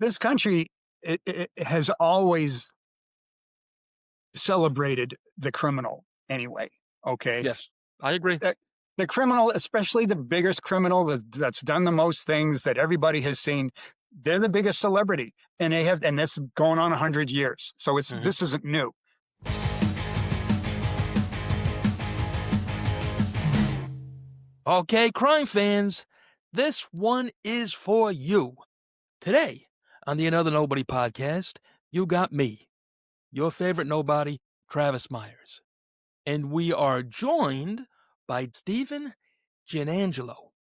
this country it has always celebrated the criminal anyway. Okay, Yes, I agree. the, the criminal, especially the biggest criminal that's done the most things that everybody has seen. They're the biggest celebrity, and that's going on 100 years. So Mhm. this isn't new. Okay, crime fans, this one is for you. Today, on the Another Nobody podcast, you got me, your favorite nobody, Travis Myers. And we are joined by Stephen Giannangelo,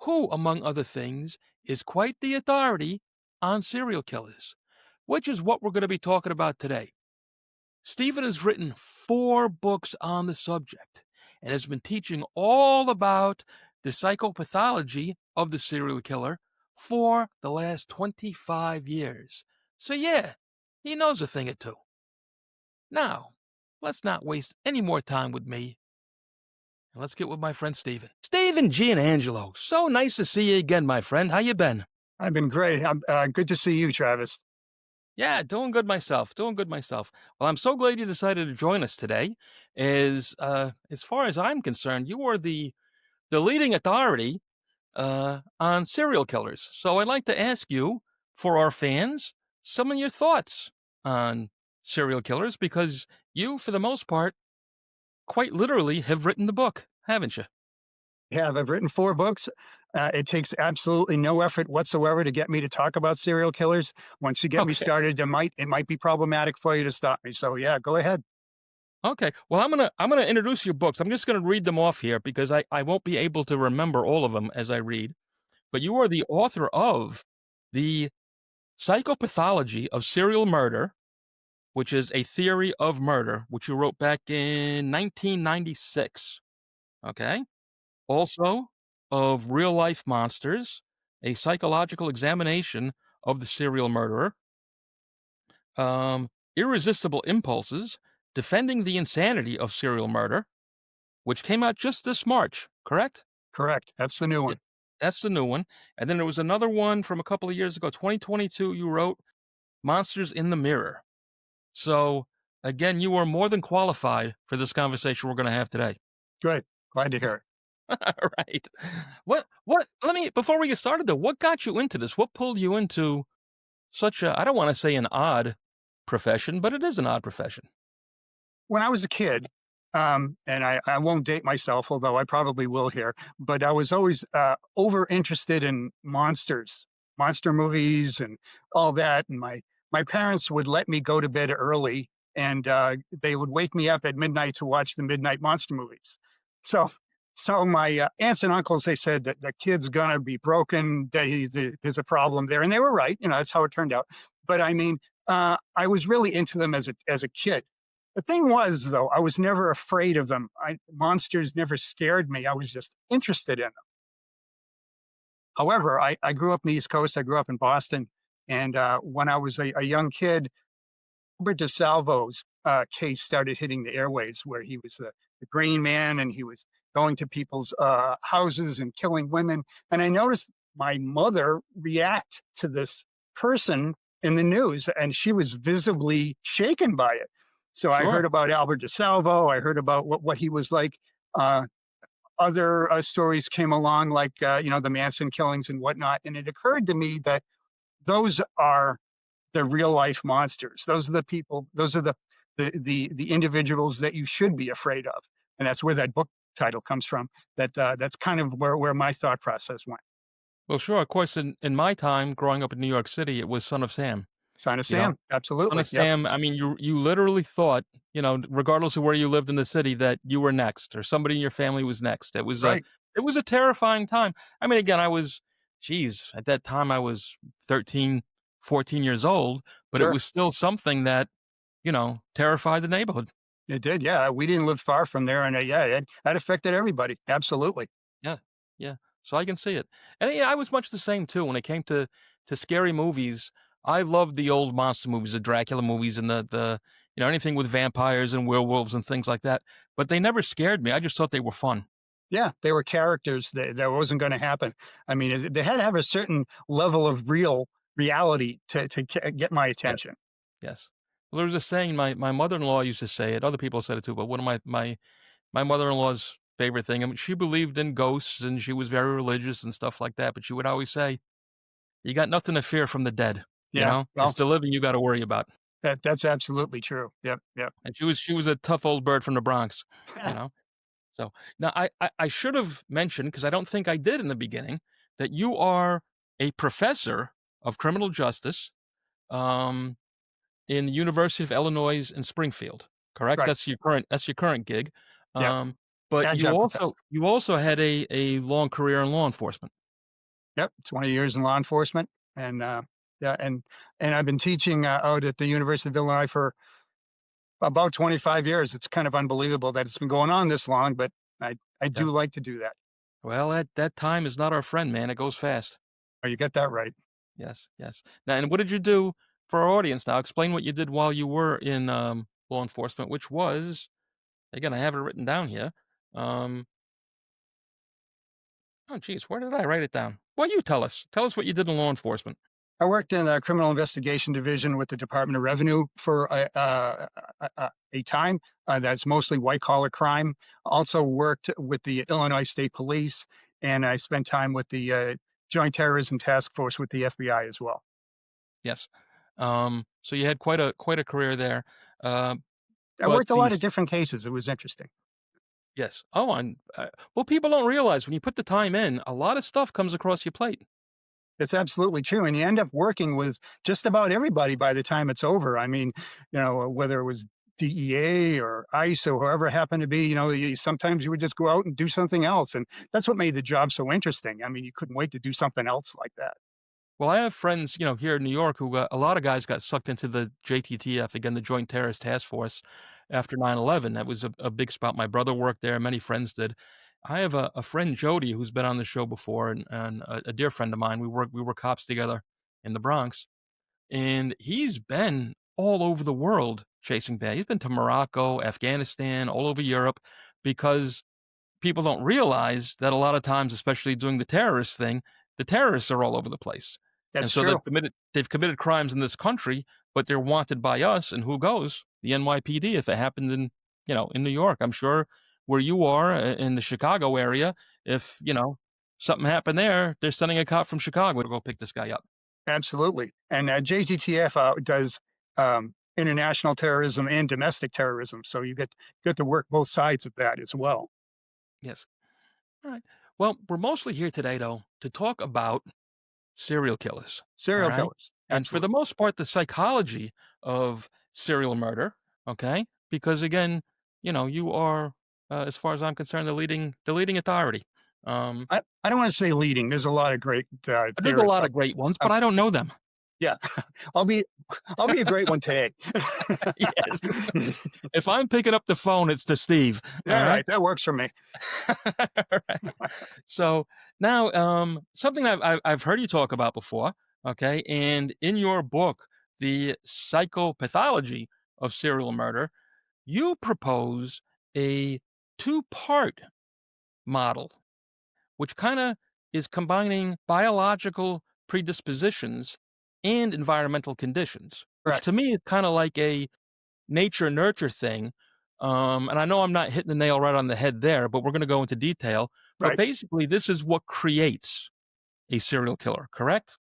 who, among other things, is quite the authority on serial killers, which is what we're going to be talking about today. Stephen has written 4 books on the subject and has been teaching all about the psychopathology of the serial killer for the last 25 years. So, yeah, he knows a thing or two. Now, let's not waste any more time with me, and let's get with my friend Stephen. Stephen Giannangelo, so nice to see you again, my friend. How you been? I've been great. I'm good to see you, Travis. Yeah, doing good myself. Doing good myself. Well, I'm so glad you decided to join us today. As far as I'm concerned, you are the leading authority on serial killers. So I'd like to ask you, for our fans, some of your thoughts on serial killers, because you, for the most part, quite literally have written the book, haven't you? Yeah, I've written 4 books. It takes absolutely no effort whatsoever to get me to talk about serial killers. Once you get me Okay. started, it might be problematic for you to stop me. So yeah, go ahead. Okay. Well, I'm gonna introduce your books. I'm just gonna read them off here because I won't be able to remember all of them as I read. But you are the author of The Psychopathology of Serial Murder, which is a theory of murder, which you wrote back in 1996. Okay. Also, of Real Life Monsters, a psychological examination of the serial murderer. Irresistible Impulses, defending the insanity of serial murder, which came out just this March, correct? Correct. That's the new Yeah, one. that's the new one. And then there was another one from a couple of years ago, 2022, you wrote Monsters in the Mirror. So, again, you are more than qualified for this conversation we're going to have today. Good. Glad to hear it. Right. Let me, before we get started though, what got you into this? What pulled you into such a, I don't want to say an odd profession, but it is an odd profession. When I was a kid, and I won't date myself, although I probably will here, but I was always over interested in monsters, monster movies, and all that. And my parents would let me go to bed early, and they would wake me up at midnight to watch the midnight monster movies. So, so my aunts and uncles, they said that the kid's gonna be broken, that there's a problem there, and they were right. That's how it turned out. But I mean, I was really into them as a kid. The thing was, though, I was never afraid of them. Monsters never scared me. I was just interested in them. However, I grew up in the East Coast. I grew up in Boston. And when I was a young kid, Robert DeSalvo's case started hitting the airwaves, where he was the Green Man, and he was going to people's houses and killing women. And I noticed my mother react to this person in the news, and she was visibly shaken by it. So I Sure. heard about Albert DeSalvo. I heard about what he was like. Uh, Other stories came along, like the Manson killings and whatnot. And it occurred to me that those are the real life monsters. Those are the people. Those are the individuals that you should be afraid of. And that's where that book title comes from. That's kind of where my thought process went. Well, sure. Of course, in my time growing up in New York City, it was Son of Sam. Sign of You know, Sam. Son Absolutely. of Yep. Sam. I mean, you literally thought, regardless of where you lived in the city, that you were next or somebody in your family was next. Right. It was a terrifying time. I mean, again, geez, at that time I was 13, 14 years old, but it Sure. was still something that, terrified the neighborhood. It did. Yeah. We didn't live far from there, and yeah, that affected everybody. Absolutely. Yeah, yeah. So I can see it, and yeah, I was much the same too when it came to scary movies. I loved the old monster movies, the Dracula movies, and the anything with vampires and werewolves and things like that. But they never scared me. I just thought they were fun. Yeah, they were characters that wasn't going to happen. I mean, they had to have a certain level of real reality to get my Yes, attention. yes. Well, there was a saying my mother-in-law used to say it, other people said it too, but one of my mother-in-law's favorite thing, I mean, she believed in ghosts and she was very religious and stuff like that, but she would always say, "You got nothing to fear from the dead, you Yeah, know? It's well, the living you gotta worry about." that's absolutely true. Yep, yep. And she was a tough old bird from the Bronx, you know? So, now I should have mentioned, because I don't think I did in the beginning, that you are a professor of criminal justice, um, in the University of Illinois in Springfield, correct? Right. That's your current gig. Yep. Um, but you Adjunct also professor. you also had a long career in law enforcement. Yep, 20 years in law enforcement, and, yeah, and I've been teaching, out at the University of Illinois for about 25 years. It's kind of unbelievable that it's been going on this long, but I Yeah. do like to do that. Well, that time is not our friend, man. It goes fast. Oh, you get that right. Yes, yes. Now, and what did you do for our audience now? Explain what you did while you were in, law enforcement, which was, again, I have it written down here. Um, oh, geez, where did I write it down? Well, you tell us. Tell us what you did in law enforcement. I worked in a criminal investigation division with the Department of Revenue for a time. That's mostly white collar crime. Also worked with the Illinois State Police, and I spent time with the Joint Terrorism Task Force with the FBI as well. Yes. So you had quite a career there. Uh, I but worked a lot of these different cases. It was interesting. Yes. Oh, and, well, people don't realize when you put the time in, a lot of stuff comes across your plate. It's absolutely true, and you end up working with just about everybody by the time it's over. I mean, whether it was DEA or ICE or whoever it happened to be, sometimes you would just go out and do something else, and that's what made the job so interesting. I mean, you couldn't wait to do something else like that. Well, I have friends, here in New York who got a lot of guys got sucked into the JTTF, again, the Joint Terrorist Task Force after 9/11. That was a big spot. My brother worked there, many friends did. I have a friend, Jody, who's been on the show before, and a dear friend of mine. We were cops together in the Bronx, and he's been all over the world chasing bad. He's been to Morocco, Afghanistan, all over Europe, because people don't realize that a lot of times, especially doing the terrorist thing, the terrorists are all over the place. And That's so true. they've committed crimes in this country, but they're wanted by us, and who goes? The NYPD. If it happened in New York, I'm sure where you are, in the Chicago area, if, something happened there, they're sending a cop from Chicago to go pick this guy up. Absolutely, and JTTF does international terrorism and domestic terrorism, so you get to work both sides of that as well. Yes. All right. Well, we're mostly here today, though, to talk about serial killers, all Serial right? killers, And for the absolutely. most part, the psychology of serial murder, okay? Because again, you are, as far as I'm concerned, the leading authority. Um, I don't want to say leading. There's a lot of great there's a theorists lot out of there. great ones, but I don't know them. Yeah, I'll be I'll be a great one today. Yes. If I'm picking up the phone, it's to Steve, all All right? right, that works for me. All right. So now, something I've heard you talk about before, okay? And in your book, The Psychopathology of Serial Murder, you propose a two-part model, which kind of is combining biological predispositions and environmental conditions, which to Correct. me is kind of like a nature nurture thing. And I know I'm not hitting the nail right on the head there, but we're going to go into detail. But Right. basically, this is what creates a serial killer, correct?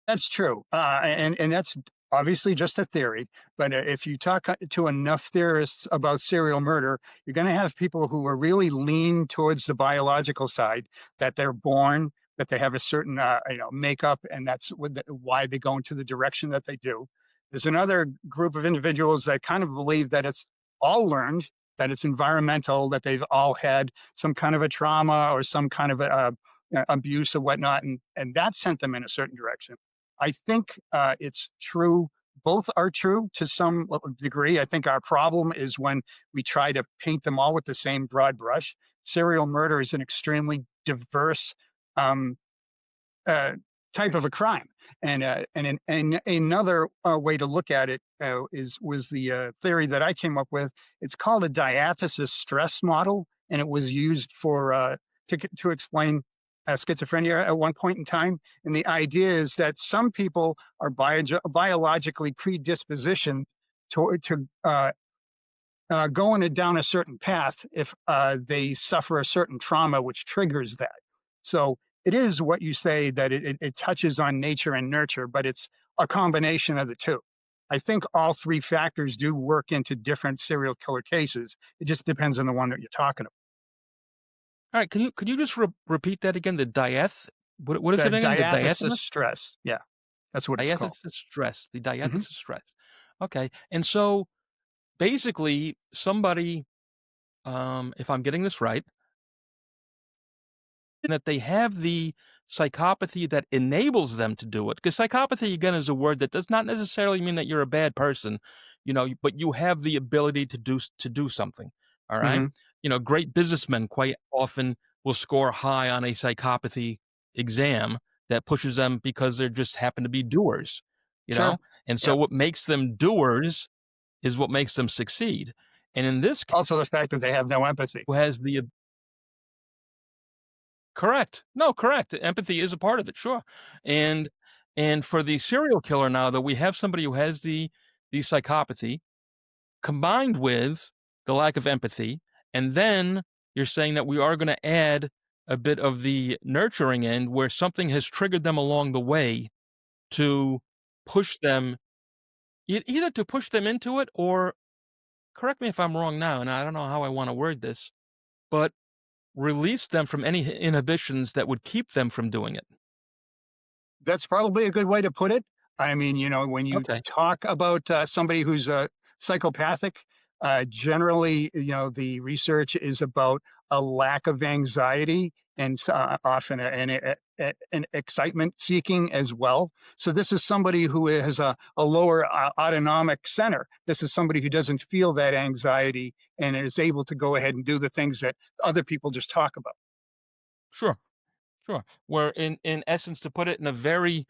That's true, and that's obviously just a theory. But if you talk to enough theorists about serial murder, you're going to have people who are really lean towards the biological side, that they're born, that they have a certain makeup, and that's why they go into the direction that they do. There's another group of individuals that kind of believe that it's all learned, that it's environmental, that they've all had some kind of a trauma or some kind of abuse or whatnot, and that sent them in a certain direction. I think it's true. Both are true to some degree. I think our problem is when we try to paint them all with the same broad brush. Serial murder is an extremely diverse um, uh, type of a crime, and another way to look at it was the theory that I came up with. It's called a diathesis stress model, and it was used for to explain schizophrenia at one point in time. And the idea is that some people are biologically predispositioned to going down a certain path if they suffer a certain trauma which triggers that. So it is what you say that it touches on nature and nurture, but it's a combination of the two. I think all three factors do work into different serial killer cases. It just depends on the one that you're talking about. Alright, can you just repeat that again? The dieth what is The it again? The diathesis diathesis? stress. Yeah, that's what it's called. Diathesis stress, the Hmm. diathesis stress. Okay, and so, basically, somebody, if I'm getting this right, that they have the psychopathy that enables them to do it. Because psychopathy, again, is a word that does not necessarily mean that you're a bad person, but you have the ability to do something, alright? Hmm. Great businessmen quite often will score high on a psychopathy exam that pushes them because they just happen to be doers, you Sure. know? And so Yep. what makes them doers is what makes them succeed. And in this case, Also, the fact that they have no empathy. who has the correct. No, correct. Empathy is a part of it, sure. And and for the serial killer now that we have somebody who has the psychopathy combined with the lack of empathy, and then you're saying that we are gonna add a bit of the nurturing end where something has triggered them along the way to push them either to push them into it or correct me if I'm wrong now, and I don't know how I wanna word this, but release them from any inhibitions that would keep them from doing it. That's probably a good way to put it. I mean, when you Okay. talk about somebody who's psychopathic, generally, the research is about a lack of anxiety and often an excitement seeking as well. So this is somebody who has a lower autonomic center. This is somebody who doesn't feel that anxiety and is able to go ahead and do the things that other people just talk about. Sure, sure. Where in essence, to put it in a very,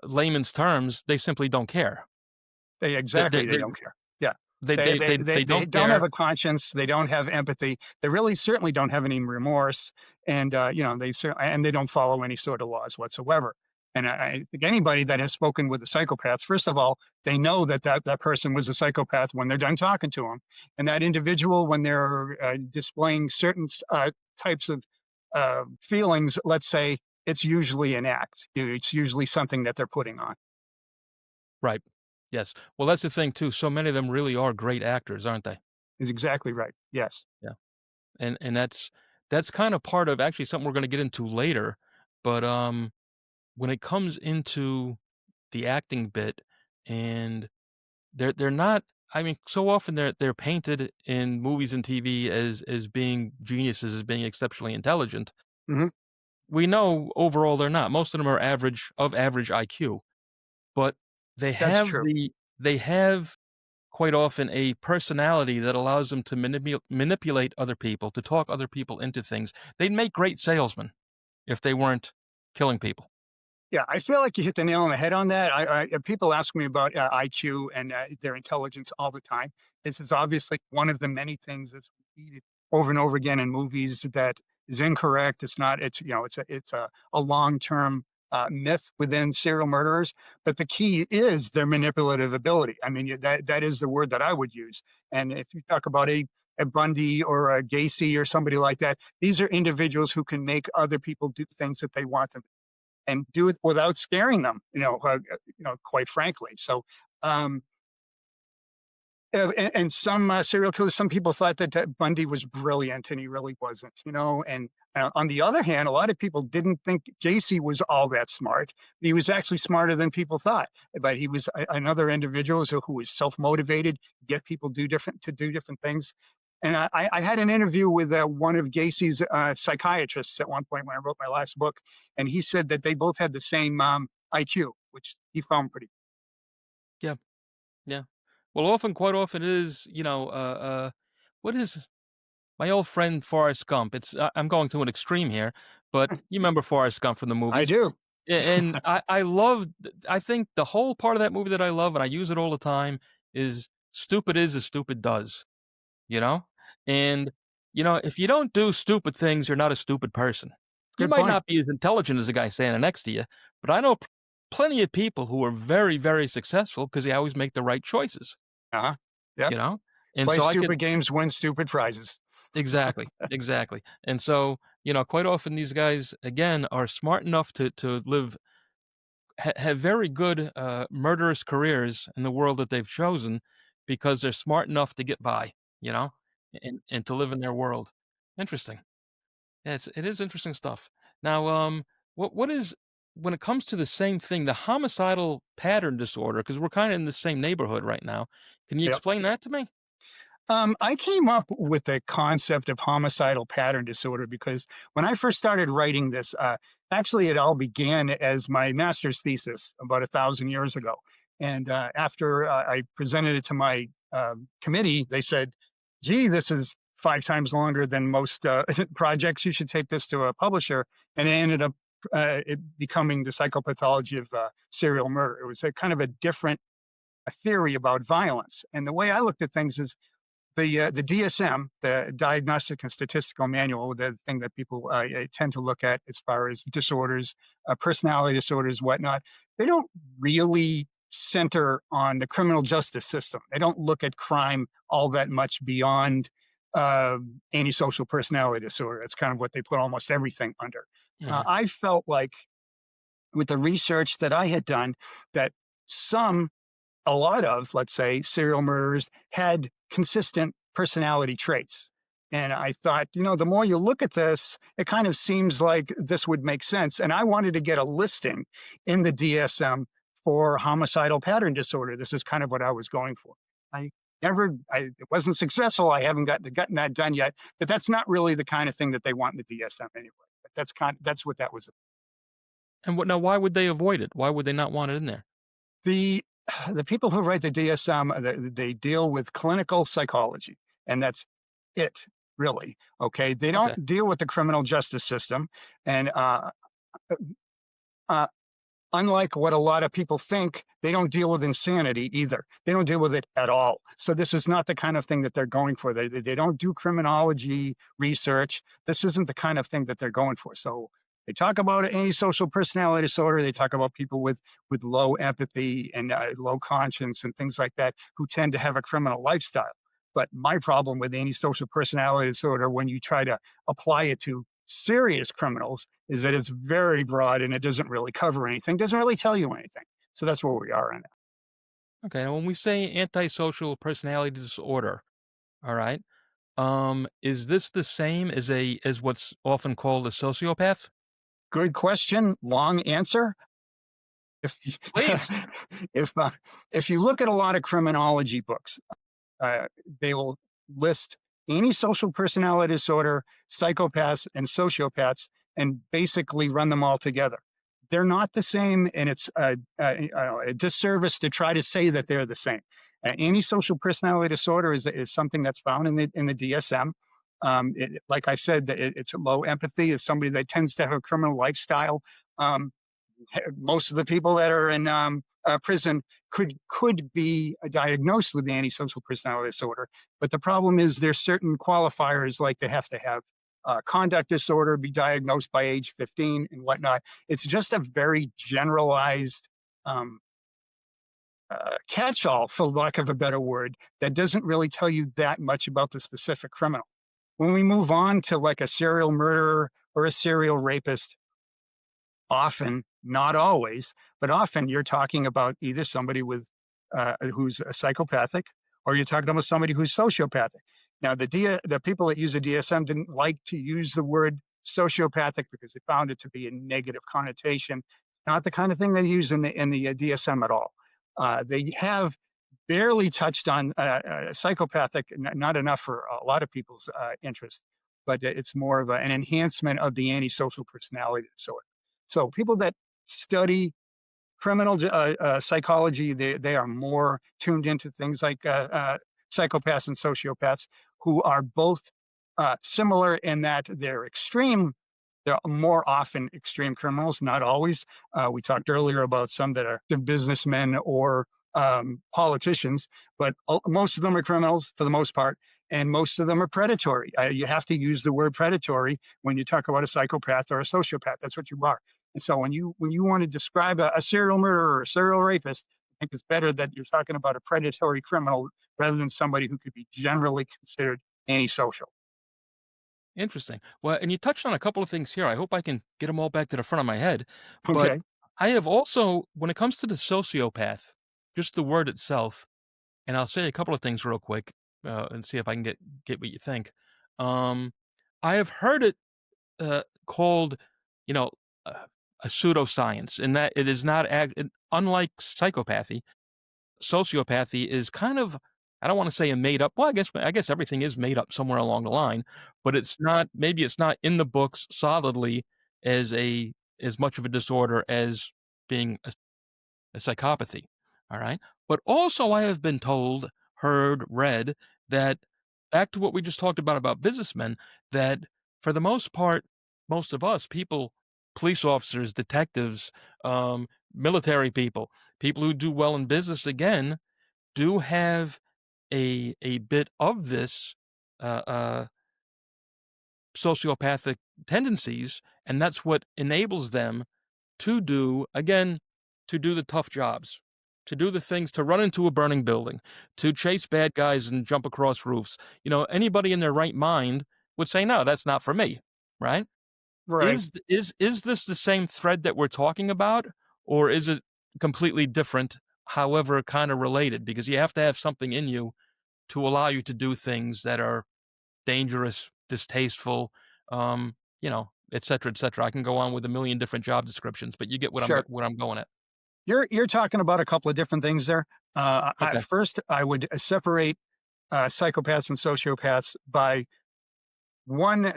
layman's terms, they simply don't care. Exactly, they don't care. Yeah. They They don't don't have care. a conscience, they don't have empathy, they really certainly don't have any remorse, and, they don't follow any sort of laws whatsoever. And I think anybody that has spoken with a psychopath, first of all, they know that person was a psychopath when they're done talking to him, and that individual, when they're, displaying certain types of, feelings, let's say, it's usually an act. It's usually something that they're putting on. Right. Yes. Well, that's the thing too, so many of them really are great actors, aren't they? Is exactly right. Yes. Yeah. And that's kind of part of actually something we're gonna get into later, but, when it comes into the acting bit and they're not I mean, so often they're painted in movies and TV as being geniuses, as being exceptionally intelligent. Mhm. We know overall they're not. Most of them are average IQ, but That's true. they have quite often a personality that allows them to manipulate other people, to talk other people into things. They'd make great salesmen if they weren't killing people. Yeah, I feel like you hit the nail on the head on that. People ask me about IQ and their intelligence all the time. This is obviously one of the many things that's repeated over and over again in movies that is incorrect. It's not. It's a long term myth within serial murderers. But the key is their manipulative ability. I mean, that is the word that I would use. And if you talk about a Bundy or a Gacy or somebody like that, these are individuals who can make other people do things that they want them and do it without scaring them, quite frankly. So, um, and some serial killers, some people thought that Bundy was brilliant, and he really wasn't. And on the other hand, a lot of people didn't think Gacy was all that smart. He was actually smarter than people thought. But he was another individual who was self motivated, get people to do different things. And I had an interview with one of Gacy's psychiatrists at one point when I wrote my last book, and he said that they both had the same IQ, which he found pretty. Yeah, yeah. Well, quite often it is, what is my old friend Forrest Gump. I'm going to an extreme here, but you remember Forrest Gump from the I movies. do. And I love I think the whole part of that movie that I love, and I use it all the time, is stupid is as stupid does, you know? And, if you don't do stupid things, you're not a stupid person. You Good might point. not be as intelligent as the guy standing next to you, but I know plenty of people who are very, very successful because they always make the right choices, Uh-huh. Yep. you know? And Play so I could stupid games, win stupid prizes. exactly, exactly. And so, quite often these guys, again, are smart enough to live have very good, murderous careers in the world that they've chosen because they're smart enough to get by, you know, and to live in their world. Interesting. Yeah, it is interesting stuff. Now, what is when it comes to the same thing, the homicidal pattern disorder, because we're kind of in the same neighborhood right now. Can you Yep. explain that to me? I came up with the concept of homicidal pattern disorder because when I first started writing this, actually, it all began as my master's thesis about 1,000 years ago. And after I presented it to my committee, they said, "Gee, this is 5 times longer than most projects. You should take this to a publisher." And it ended up it becoming the psychopathology of serial murder. It was a kind of a different theory about violence. And the way I looked at things is the DSM, the Diagnostic and Statistical Manual, the thing that people tend to look at as far as disorders, personality disorders, whatnot, they don't really center on the criminal justice system. They don't look at crime all that much beyond uh, antisocial personality disorder. That's kind of what they put almost everything under. Mhm. I felt like with the research that I had done that some a lot of, let's say, serial murderers had consistent personality traits. And I thought, the more you look at this, it kind of seems like this would make sense. And I wanted to get a listing in the DSM for homicidal pattern disorder. This is kind of what I was going for. I it wasn't successful. I haven't gotten that done yet, but that's not really the kind of thing that they want in the DSM anyway. But that's what that was. And what now? Why would they avoid it? Why would they not want it in there? The the people who write the DSM, they deal with clinical psychology, and that's it, really. Okay, they Okay. don't deal with the criminal justice system, and uh, unlike what a lot of people think, they don't deal with insanity either. They don't deal with it at all. So this is not the kind of thing that they're going for. They don't do criminology research. This isn't the kind of thing that they're going for. So they talk about antisocial personality disorder. They talk about people with low empathy and low conscience and things like that who tend to have a criminal lifestyle. But my problem with antisocial personality disorder, when you try to apply it to serious criminals, is that it's very broad and it doesn't really cover anything, doesn't really tell you anything. So that's where we are in it. Okay. Now, when we say antisocial personality disorder, all right, is this the same as what's often called a sociopath? Good question, long answer. If you, Please. if if you look at a lot of criminology books, uh, they will list antisocial personality disorder, psychopaths, and sociopaths, and basically run them all together. They're not the same, and it's a disservice to try to say that they're the same. Antisocial personality disorder is something that's found in the DSM. Like I said, it's low empathy. It's somebody that tends to have a criminal lifestyle. Um, Most of the people that are in prison could be diagnosed with antisocial personality disorder. But the problem is there's certain qualifiers, like they have to have conduct disorder, be diagnosed by age 15 and whatnot. It's just a very generalized um, catch-all, for lack of a better word, that doesn't really tell you that much about the specific criminal. When we move on to like a serial murderer or a serial rapist, often, not always, but often you're talking about either somebody with who's a psychopathic, or you're talking about somebody who's sociopathic. Now, the people that use the DSM didn't like to use the word sociopathic because they found it to be a negative connotation. Not the kind of thing they use in the DSM at all. They have barely touched on psychopathic, not enough for a lot of people's interest, but it's more of an enhancement of the antisocial personality disorder. So people that study criminal psychology, they are more tuned into things like psychopaths and sociopaths, who are both similar in that they're extreme. They're more often extreme criminals, not always. We talked earlier about some that are the businessmen or politicians, but most of them are criminals for the most part, and most of them are predatory. You have to use the word predatory when you talk about a psychopath or a sociopath. That's what you are. And so when you want to describe a serial murderer or a serial rapist, I think it's better that you're talking about a predatory criminal rather than somebody who could be generally considered antisocial. Interesting. Well, and you touched on a couple of things here. I hope I can get them all back to the front of my head. But Okay. I have also, when it comes to the sociopath, just the word itself, and I'll say a couple of things real quick and see if I can get what you think. Um, I have heard it called, you know, uh, a pseudoscience, in that it is not unlike psychopathy. Sociopathy is kind of, I don't want to say a made up. Well, I guess everything is made up somewhere along the line, but it's not. Maybe it's not in the books solidly as much of a disorder as being a psychopathy. All right, but also I have been told, heard, read that, back to what we just talked about businessmen, that for the most part, most of us people, police officers, detectives, military people, people who do well in business, again, do have a bit of this uh, uh, sociopathic tendencies, and that's what enables them to do, again, to do the tough jobs, to do the things, to run into a burning building, to chase bad guys and jump across roofs. Anybody in their right mind would say, no, that's not for me, right? Right. Is this the same thread that we're talking about, or is it completely different, however kind of related? Because you have to have something in you to allow you to do things that are dangerous, distasteful, et cetera, et cetera. I can go on with a million different job descriptions, but you get Sure. what I'm going at. You're talking about a couple of different things there. Okay. First, I would separate psychopaths and sociopaths by one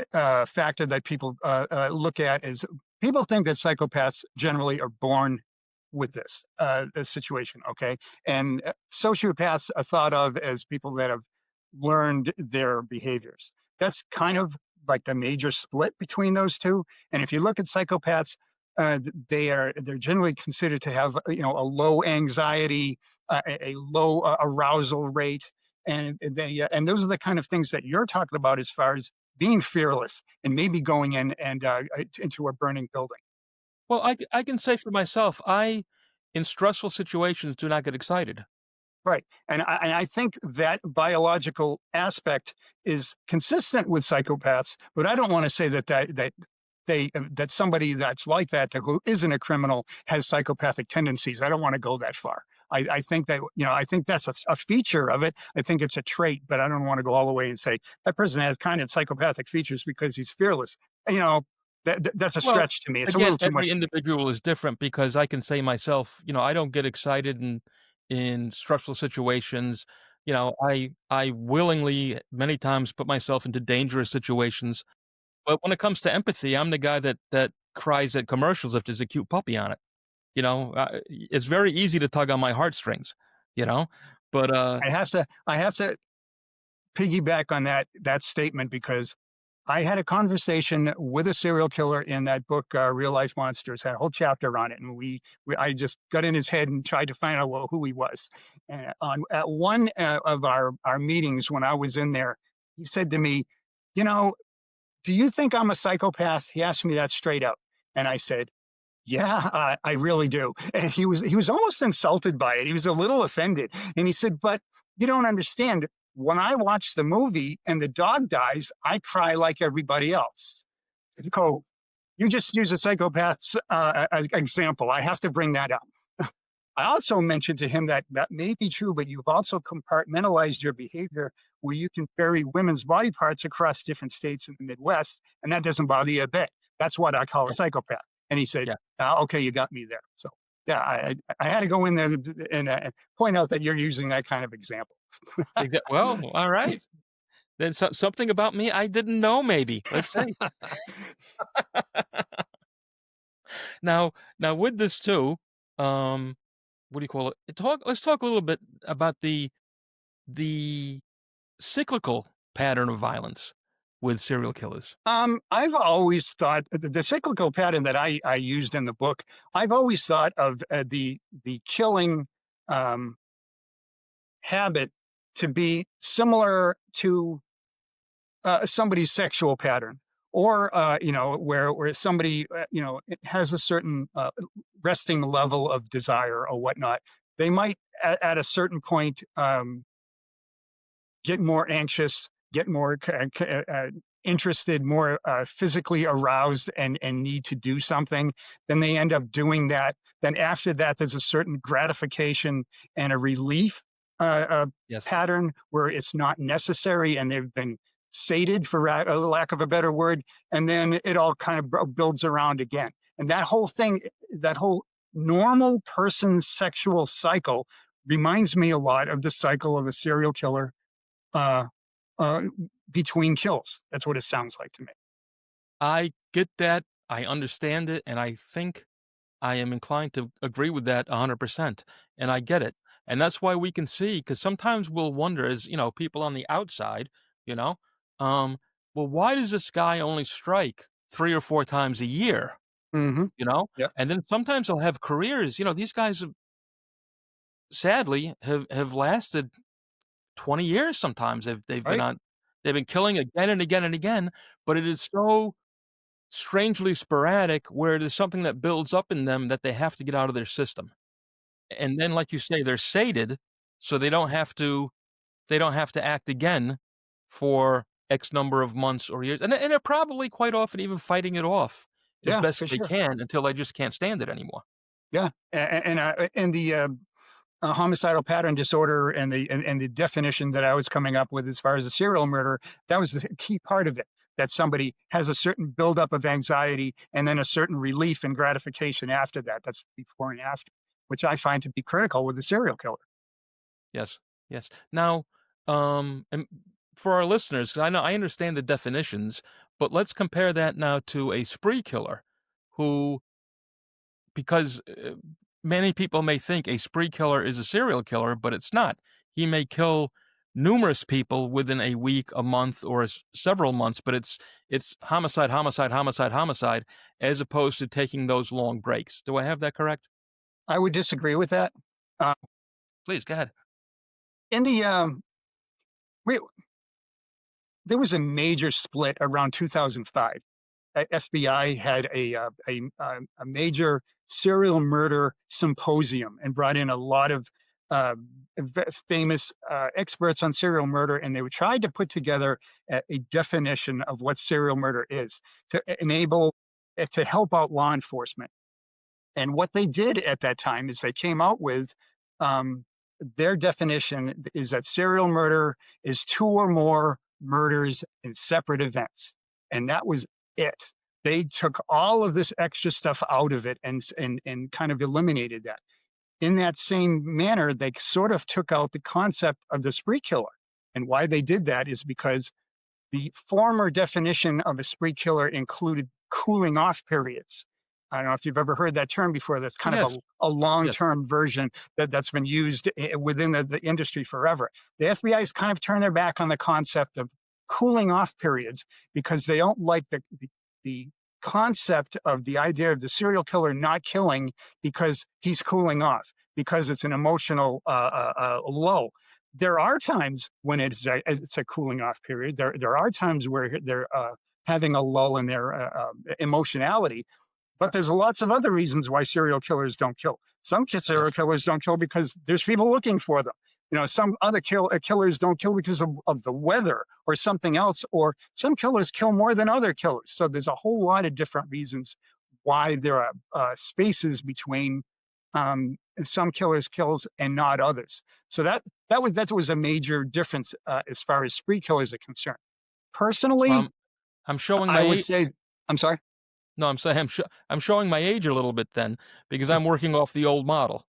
factor that people look at is people think that psychopaths generally are born with this situation, okay? And sociopaths are thought of as people that have learned their behaviors. That's kind of like the major split between those two. And if you look at psychopaths, they're generally considered to have a low anxiety, a low arousal rate, and those are the kind of things that you're talking about as far as being fearless and maybe going in and into a burning building. Well, I can say for myself, I, in stressful situations, do not get excited. Right. And I think that biological aspect is consistent with psychopaths, but I don't want to say that somebody that's like that, who isn't a criminal, has psychopathic tendencies. I don't want to go that far. I think that, I think that's a feature of it. I think it's a trait, but I don't want to go all the way and say that person has kind of psychopathic features because he's fearless. You know, that's a Well, stretch to me. It's a again, little too every much for me. individual is different, because I can say myself, I don't get excited in stressful situations. I willingly many times put myself into dangerous situations. But when it comes to empathy, I'm the guy that cries at commercials if there's a cute puppy on it. It's very easy to tug on my heartstrings, you know? But, I have to piggyback on that statement because I had a conversation with a serial killer in that book, Real Life Monsters. Had a whole chapter on it, and I just got in his head and tried to find out who he was. And at one of our meetings when I was in there, he said to me, "You know, do you think I'm a psychopath?" He asked me that straight up, and I said, "Yeah, I really do." And he was almost insulted by it. He was a little offended, and he said, "But you don't understand. When I watch the movie and the dog dies, I cry like everybody else." So you just use a psychopath's as example. I have to bring that up. I also mentioned to him that that may be true, but you've also compartmentalized your behavior where you can vary women's body parts across different states in the Midwest, and that doesn't bother you a bit. That's what I call a yeah, psychopath. And he said, yeah, Okay, you got me there. So, yeah, I had to go in there and point out that you're using that kind of example. well, all right. Then something about me I didn't know, maybe. Let's say. Now with this too, what do you call it? Let's talk a little bit about the cyclical pattern of violence with serial killers. I've always thought the cyclical pattern that I used in the book. I've always thought of the killing. habit to be similar to somebody's sexual pattern, or where somebody it has a certain resting level of desire or whatnot. They might at a certain point get more anxious, get more interested, more physically aroused, and need to do something. Then they end up doing that. Then after that, there's a certain gratification and a relief Yes. pattern where it's not necessary, and they've been sated, for lack of a better word. And then it all kind of builds around again. And that whole thing, that whole normal person's sexual cycle reminds me a lot of the cycle of a serial killer uh, uh, between kills. That's what it sounds like to me. I get that. I understand it, and I think I am inclined to agree with that 100%, and I get it. And that's why we can see, because sometimes we'll wonder as, people on the outside, you know, um, well, why does this guy only strike 3 or 4 times a year, Hmm. you know? Yeah. And then sometimes they'll have careers, these guys have sadly have lasted 20 years sometimes. Right. They've been killing again and again and again, but it is so strangely sporadic where it is something that builds up in them that they have to get out of their system. And then, like you say, they're sated, so they don't have to act again for X number of months or years, and they're probably quite often even fighting it off as Yeah, best for they sure. can until they just can't stand it anymore. Yeah, and the homicidal pattern disorder and the definition that I was coming up with as far as a serial murder, that was the key part of it. That somebody has a certain buildup of anxiety and then a certain relief and gratification after that. That's before and after, which I find to be critical with the serial killer. Yes, yes. Now, and for our listeners, 'cause I understand the definitions, but let's compare that now to a spree killer who because, many people may think a spree killer is a serial killer, but it's not. He may kill numerous people within a week, a month, or several months, but it's homicide, homicide, homicide, homicide, as opposed to taking those long breaks. Do I have that correct? I would disagree with that. Uh, Please go ahead. in the we, there was a major split around 2005. FBI had a major serial murder symposium and brought in a lot of uh, famous experts on serial murder, and they tried to put together a definition of what serial murder is to enable to help out law enforcement. And what they did at that time is they came out with um, their definition is that serial murder is two or more murders in separate events. And that was it. They took all of this extra stuff out of it and kind of eliminated that. In that same manner, they sort of took out the concept of the spree killer. And why they did that is because the former definition of a spree killer included cooling off periods. I don't know if you've ever heard that term before. That's kind of Yes, a long yes. term version that's been used within the industry forever. The FBI has kind of turned their back on the concept of cooling off periods because they don't like the concept of the idea of the serial killer not killing because he's cooling off, because it's an emotional low. There are times when it's a cooling off period. There are times where they're having a lull in their emotionality, but there's lots of other reasons why serial killers don't kill. Some serial Yes. killers don't kill because there's people looking for them. Some other killers don't kill because of the weather or something else, or some killers kill more than other killers. So there's a whole lot of different reasons why there are spaces between some killers' kills and not others. So that was a major difference as far as spree killers are concerned. So Personally, I'm showing my I would age. say, I'm sorry. No, I'm saying I'm showing my age a little bit then because I'm working off the old model.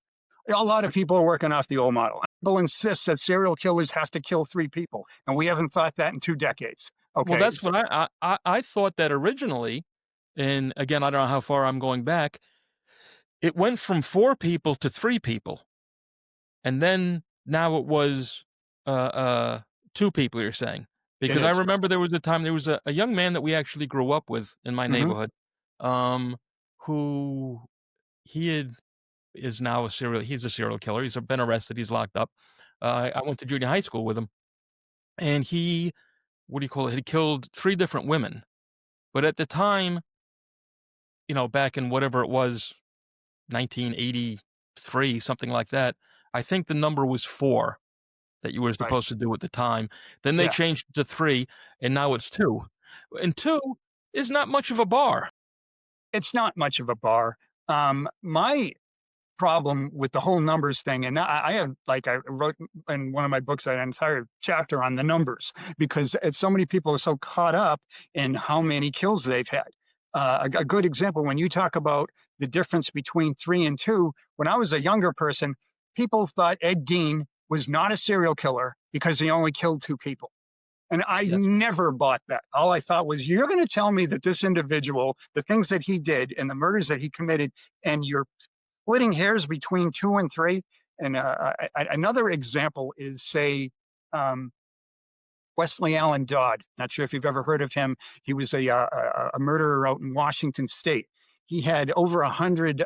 A lot of people are working off the old model. People insist that serial killers have to kill three people, and we haven't thought that in 2 decades. Well, Okay, that's what I thought that originally, and again, I don't know how far I'm going back. It went from 4 people to 3 people, and then now it was, uh, uh, 2 people, you're saying? it Because I is. remember there was a time there was a young man that we actually grew up with in my Hmm. neighborhood, um, who he had is now he's a serial killer, he's been arrested, he's locked up, I went to junior high school with him, and he, what do you call it? He killed 3 different women. But at the time, back in whatever it was, 1983, something like that, I think the number was 4 that you were Right. supposed to do at the time. Then they Yeah. changed it to 3, and now it's 2. And 2 is not much of a bar. It's not much of a bar. My problem with the whole numbers thing, and I have, like, I wrote in one of my books an entire chapter on the numbers because so many people are so caught up in how many kills they've had. A good example, when you talk about the difference between 3 and 2, when I was a younger person, people thought Ed Gein was not a serial killer because he only killed 2 people. And I Yes. never bought that. All I thought was, you're going to tell me that this individual, the things that he did and the murders that he committed, and you're splitting hairs between 2 and 3. And another example is, say, um, Wesley Allen Dodd. Not sure if you've ever heard of him. He was a murderer out in Washington State. He had over 100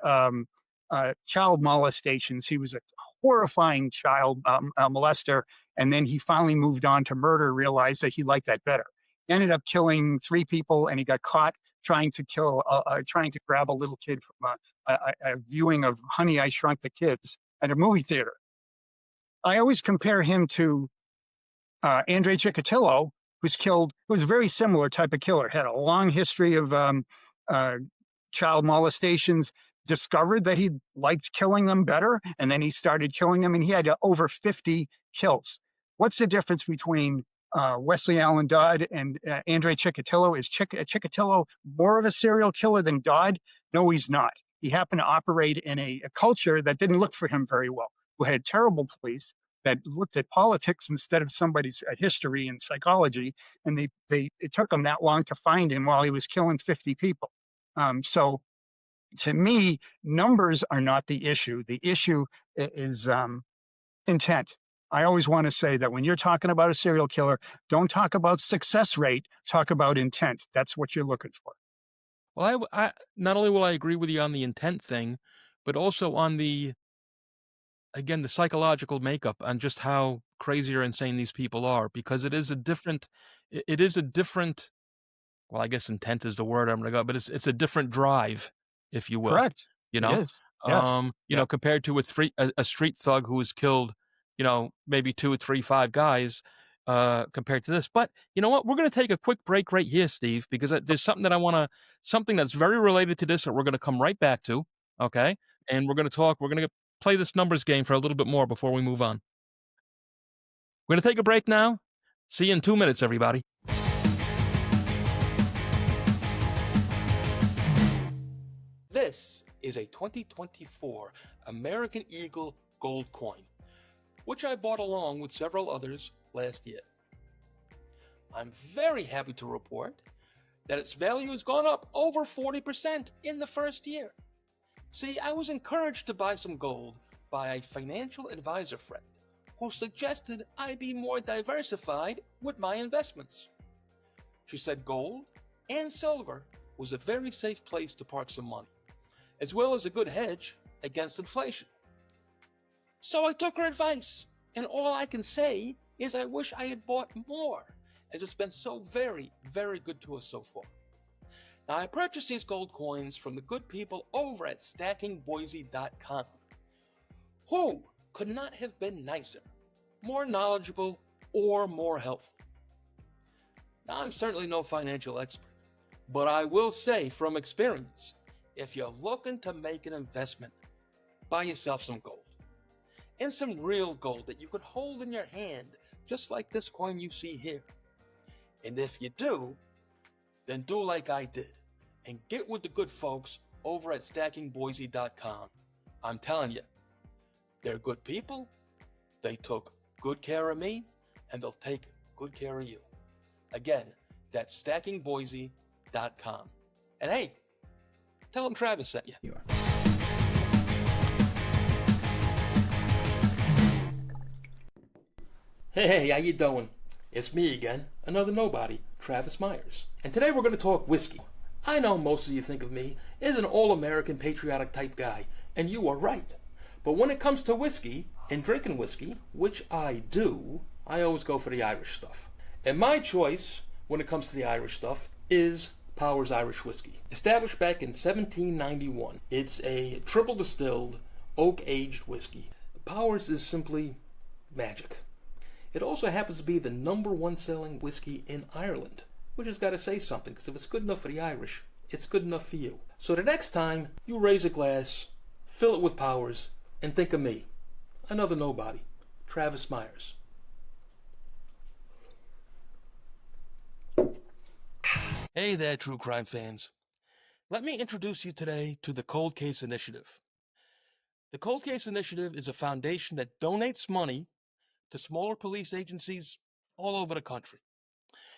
child molestations. He was a horrifying child molester, and then he finally moved on to murder. Realized that he liked that better. Ended up killing 3 people, and he got caught trying to grab a little kid from a viewing of Honey, I Shrunk the Kids at a movie theater. I always compare him to Andre Chikatilo, who was a very similar type of killer, had a long history of uh, child molestations, discovered that he liked killing them better, and then he started killing them, and he had over 50 kills. What's the difference between Wesley Allen Dodd and Andre Chikatilo? Is Chikatilo more of a serial killer than Dodd? No, he's not. He happened to operate in a culture that didn't look for him very well, who had terrible police, that looked at politics instead of somebody's history and psychology, and it took them that long to find him while he was killing 50 people. So to me, numbers are not the issue. The issue is intent. I always want to say that when you're talking about a serial killer, don't talk about success rate, talk about intent. That's what you're looking for. Well, not only will I agree with you on the intent thing, but also on the psychological makeup, on just how crazy or insane these people are, because it is a different, well, I guess intent is the word I'm gonna go, but it's a different drive, if you will, Correct. you It know? is. Yes. Yeah. Compared to a street thug who has killed, maybe 2 or 3, 5 guys, compared to this. But you know what? We're gonna take a quick break right here, Steve, because there's something that something that's very related to this that we're gonna come right back to, okay? And we're gonna play this numbers game for a little bit more before we move on. We're gonna take a break now. See you in 2 minutes, everybody. This is a 2024 American Eagle gold coin, which I bought along with several others last year. I'm very happy to report that its value has gone up over 40% in the first year. See, I was encouraged to buy some gold by a financial advisor friend who suggested I be more diversified with my investments. She said gold and silver was a very safe place to park some money, as well as a good hedge against inflation. So I took her advice, and all I can say is I wish I had bought more, as it's been so very, very good to us so far. Now, I purchased these gold coins from the good people over at stackingboise.com, who could not have been nicer, more knowledgeable, or more helpful. Now, I'm certainly no financial expert, but I will say from experience, if you're looking to make an investment, buy yourself some gold. And some real gold that you could hold in your hand, just like this coin you see here. And if you do, then do like I did and get with the good folks over at stackingboise.com. I'm telling you, they're good people, they took good care of me, and they'll take good care of you. Again, that's stackingboise.com. And hey, tell them Travis sent you. Hey, how you doing? It's me again, another nobody, Travis Myers. And today we're going to talk whiskey. I know most of you think of me as an all-American patriotic type guy, and you are right. But when it comes to whiskey, In drinking whiskey, which I do, I always go for the Irish stuff. And my choice when it comes to the Irish stuff is Powers Irish Whiskey. Established back in 1791, it's a triple distilled, oak aged whiskey. Powers is simply magic. It also happens to be the #1 selling whiskey in Ireland, which has got to say something, because if it's good enough for the Irish, it's good enough for you. So the next time you raise a glass, fill it with Powers, and think of me, another nobody, Travis Myers. Hey there, true crime fans. Let me introduce you today to the Cold Case Initiative. The Cold Case Initiative is a foundation that donates money to smaller police agencies all over the country.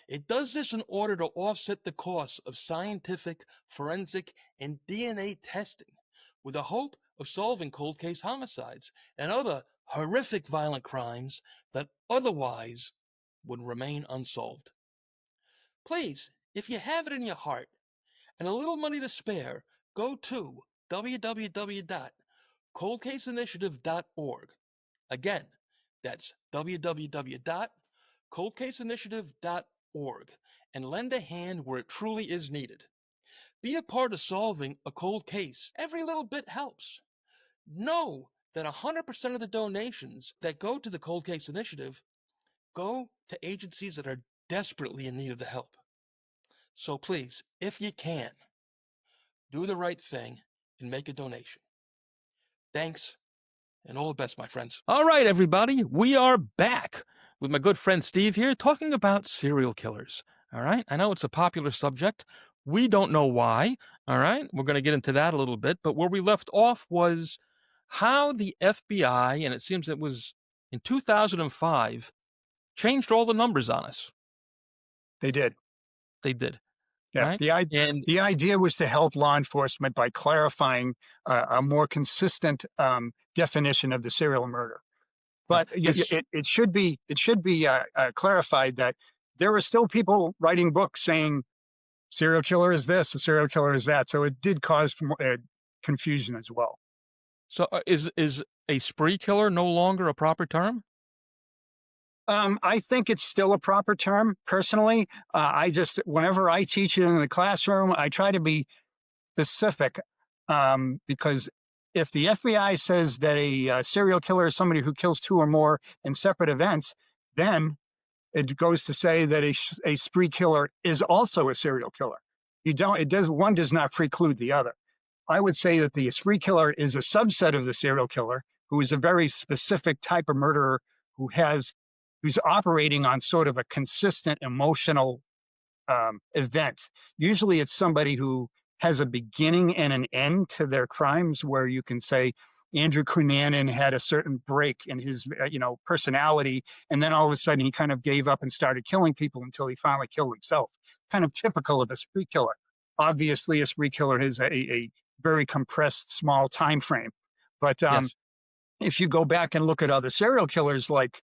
It does this in order to offset the costs of scientific, forensic, and DNA testing with the hope of solving cold case homicides and other horrific violent crimes that otherwise would remain unsolved. Please, if you have it in your heart and a little money to spare, go to www.coldcaseinitiative.org. Again, that's www.coldcaseinitiative.org, and lend a hand where it truly is needed. Be a part of solving a cold case. Every little bit helps. Know that 100% of the donations that go to the Cold Case Initiative go to agencies that are desperately in need of the help. So please, if you can, do the right thing and make a donation. Thanks, and all the best, my friends. All right, everybody, we are back with my good friend Steve here talking about serial killers. All right, I know it's a popular subject. We don't know why. All right, we're going to get into that a little bit, but where we left off was how the FBI, and it seems it was in 2005, changed all the numbers on us. They did. They did, Yeah. right? And The idea was to help law enforcement by clarifying a more consistent definition of the serial murder. right, But this it should be clarified that there are still people writing books saying serial killer is this, a serial killer is that. So it did cause confusion as well. so is a spree killer no longer a proper term? I think it's still a proper term. Personally, I just whenever I teach it in the classroom, I try to be specific because if the FBI says that a serial killer is somebody who kills two or more in separate events, then it goes to say that a spree killer is also a serial killer. You don't. It does. One does not preclude the other. I would say that the spree killer is a subset of the serial killer, who is a very specific type of murderer who has who's operating on sort of a consistent emotional event. Usually, it's somebody who has a beginning and an end to their crimes, where you can say Andrew Cunanan had a certain break in his, personality, and then all of a sudden he kind of gave up and started killing people until he finally killed himself. Kind of typical of a spree killer. Obviously, a spree killer has a very compressed, small time frame, but Yes. if you go back and look at other serial killers like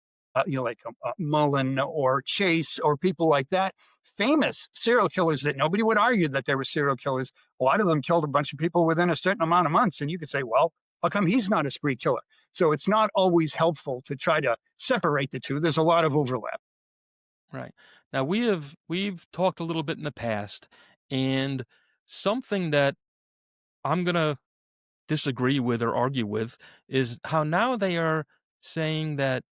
Mullen or Chase or people like that, famous serial killers that nobody would argue that they were serial killers, a lot of them killed a bunch of people within a certain amount of months. And you could say, well, how come he's not a spree killer? So it's not always helpful to try to separate the two. There's a lot of overlap. Right. Now we've talked a little bit in the past, and something that I'm gonna disagree with or argue with is how now they are saying that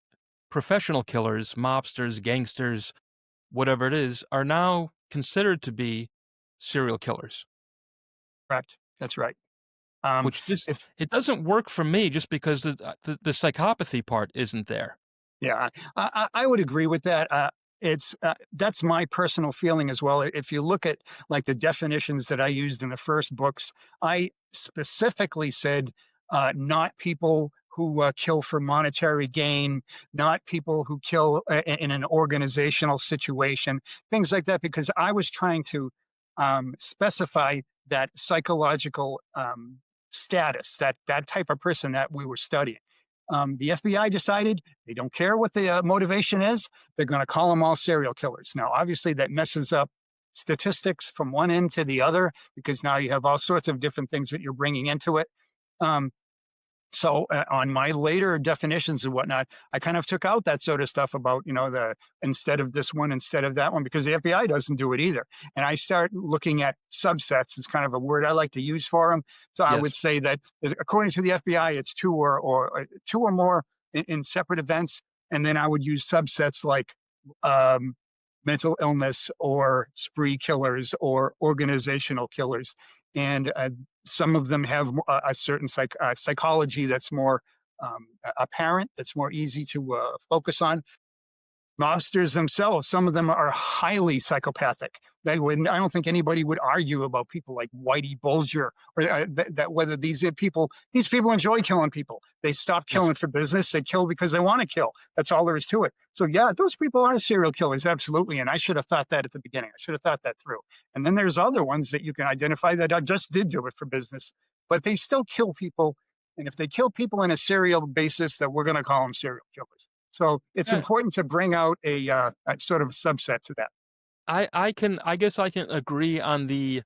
professional killers, mobsters, gangsters, whatever it is, are now considered to be serial killers. Correct. That's right. Um, Which just if it doesn't work for me just because the psychopathy part isn't there. Yeah, I would agree with that. It's that's my personal feeling as well. If you look at like the definitions that I used in the first books, I specifically said not people who kill for monetary gain, not people who kill in an organizational situation, things like that, because I was trying to specify that psychological status, that type of person that we were studying. The FBI decided they don't care what the motivation is. They're going to call them all serial killers. Now, obviously, that messes up statistics from one end to the other because now you have all sorts of different things that you're bringing into it. Um, So on my later definitions and whatnot, I kind of took out that sort of stuff about, the instead of this one, instead of that one, because the FBI doesn't do it either. And I start looking at subsets. It's kind of a word I like to use for them. So I would Yes. say that according to the FBI, it's two or more in separate events. And then I would use subsets like um, mental illness or spree killers or organizational killers. And some of them have a certain psychology that's more apparent, that's more easy to focus on. Mobsters themselves, some of them are highly psychopathic. I don't think anybody would argue about people like Whitey Bulger or that whether these people enjoy killing people. They stop Yes. killing for business. They kill because they want to kill. That's all there is to it. So yeah, those people are serial killers, absolutely. And I should have thought that at the beginning. I should have thought that through. And then there's other ones that you can identify that just did do it for business, but they still kill people. And if they kill people in a serial basis, that we're going to call them serial killers. So it's Yeah. important to bring out a sort of subset to that. I guess I can agree on the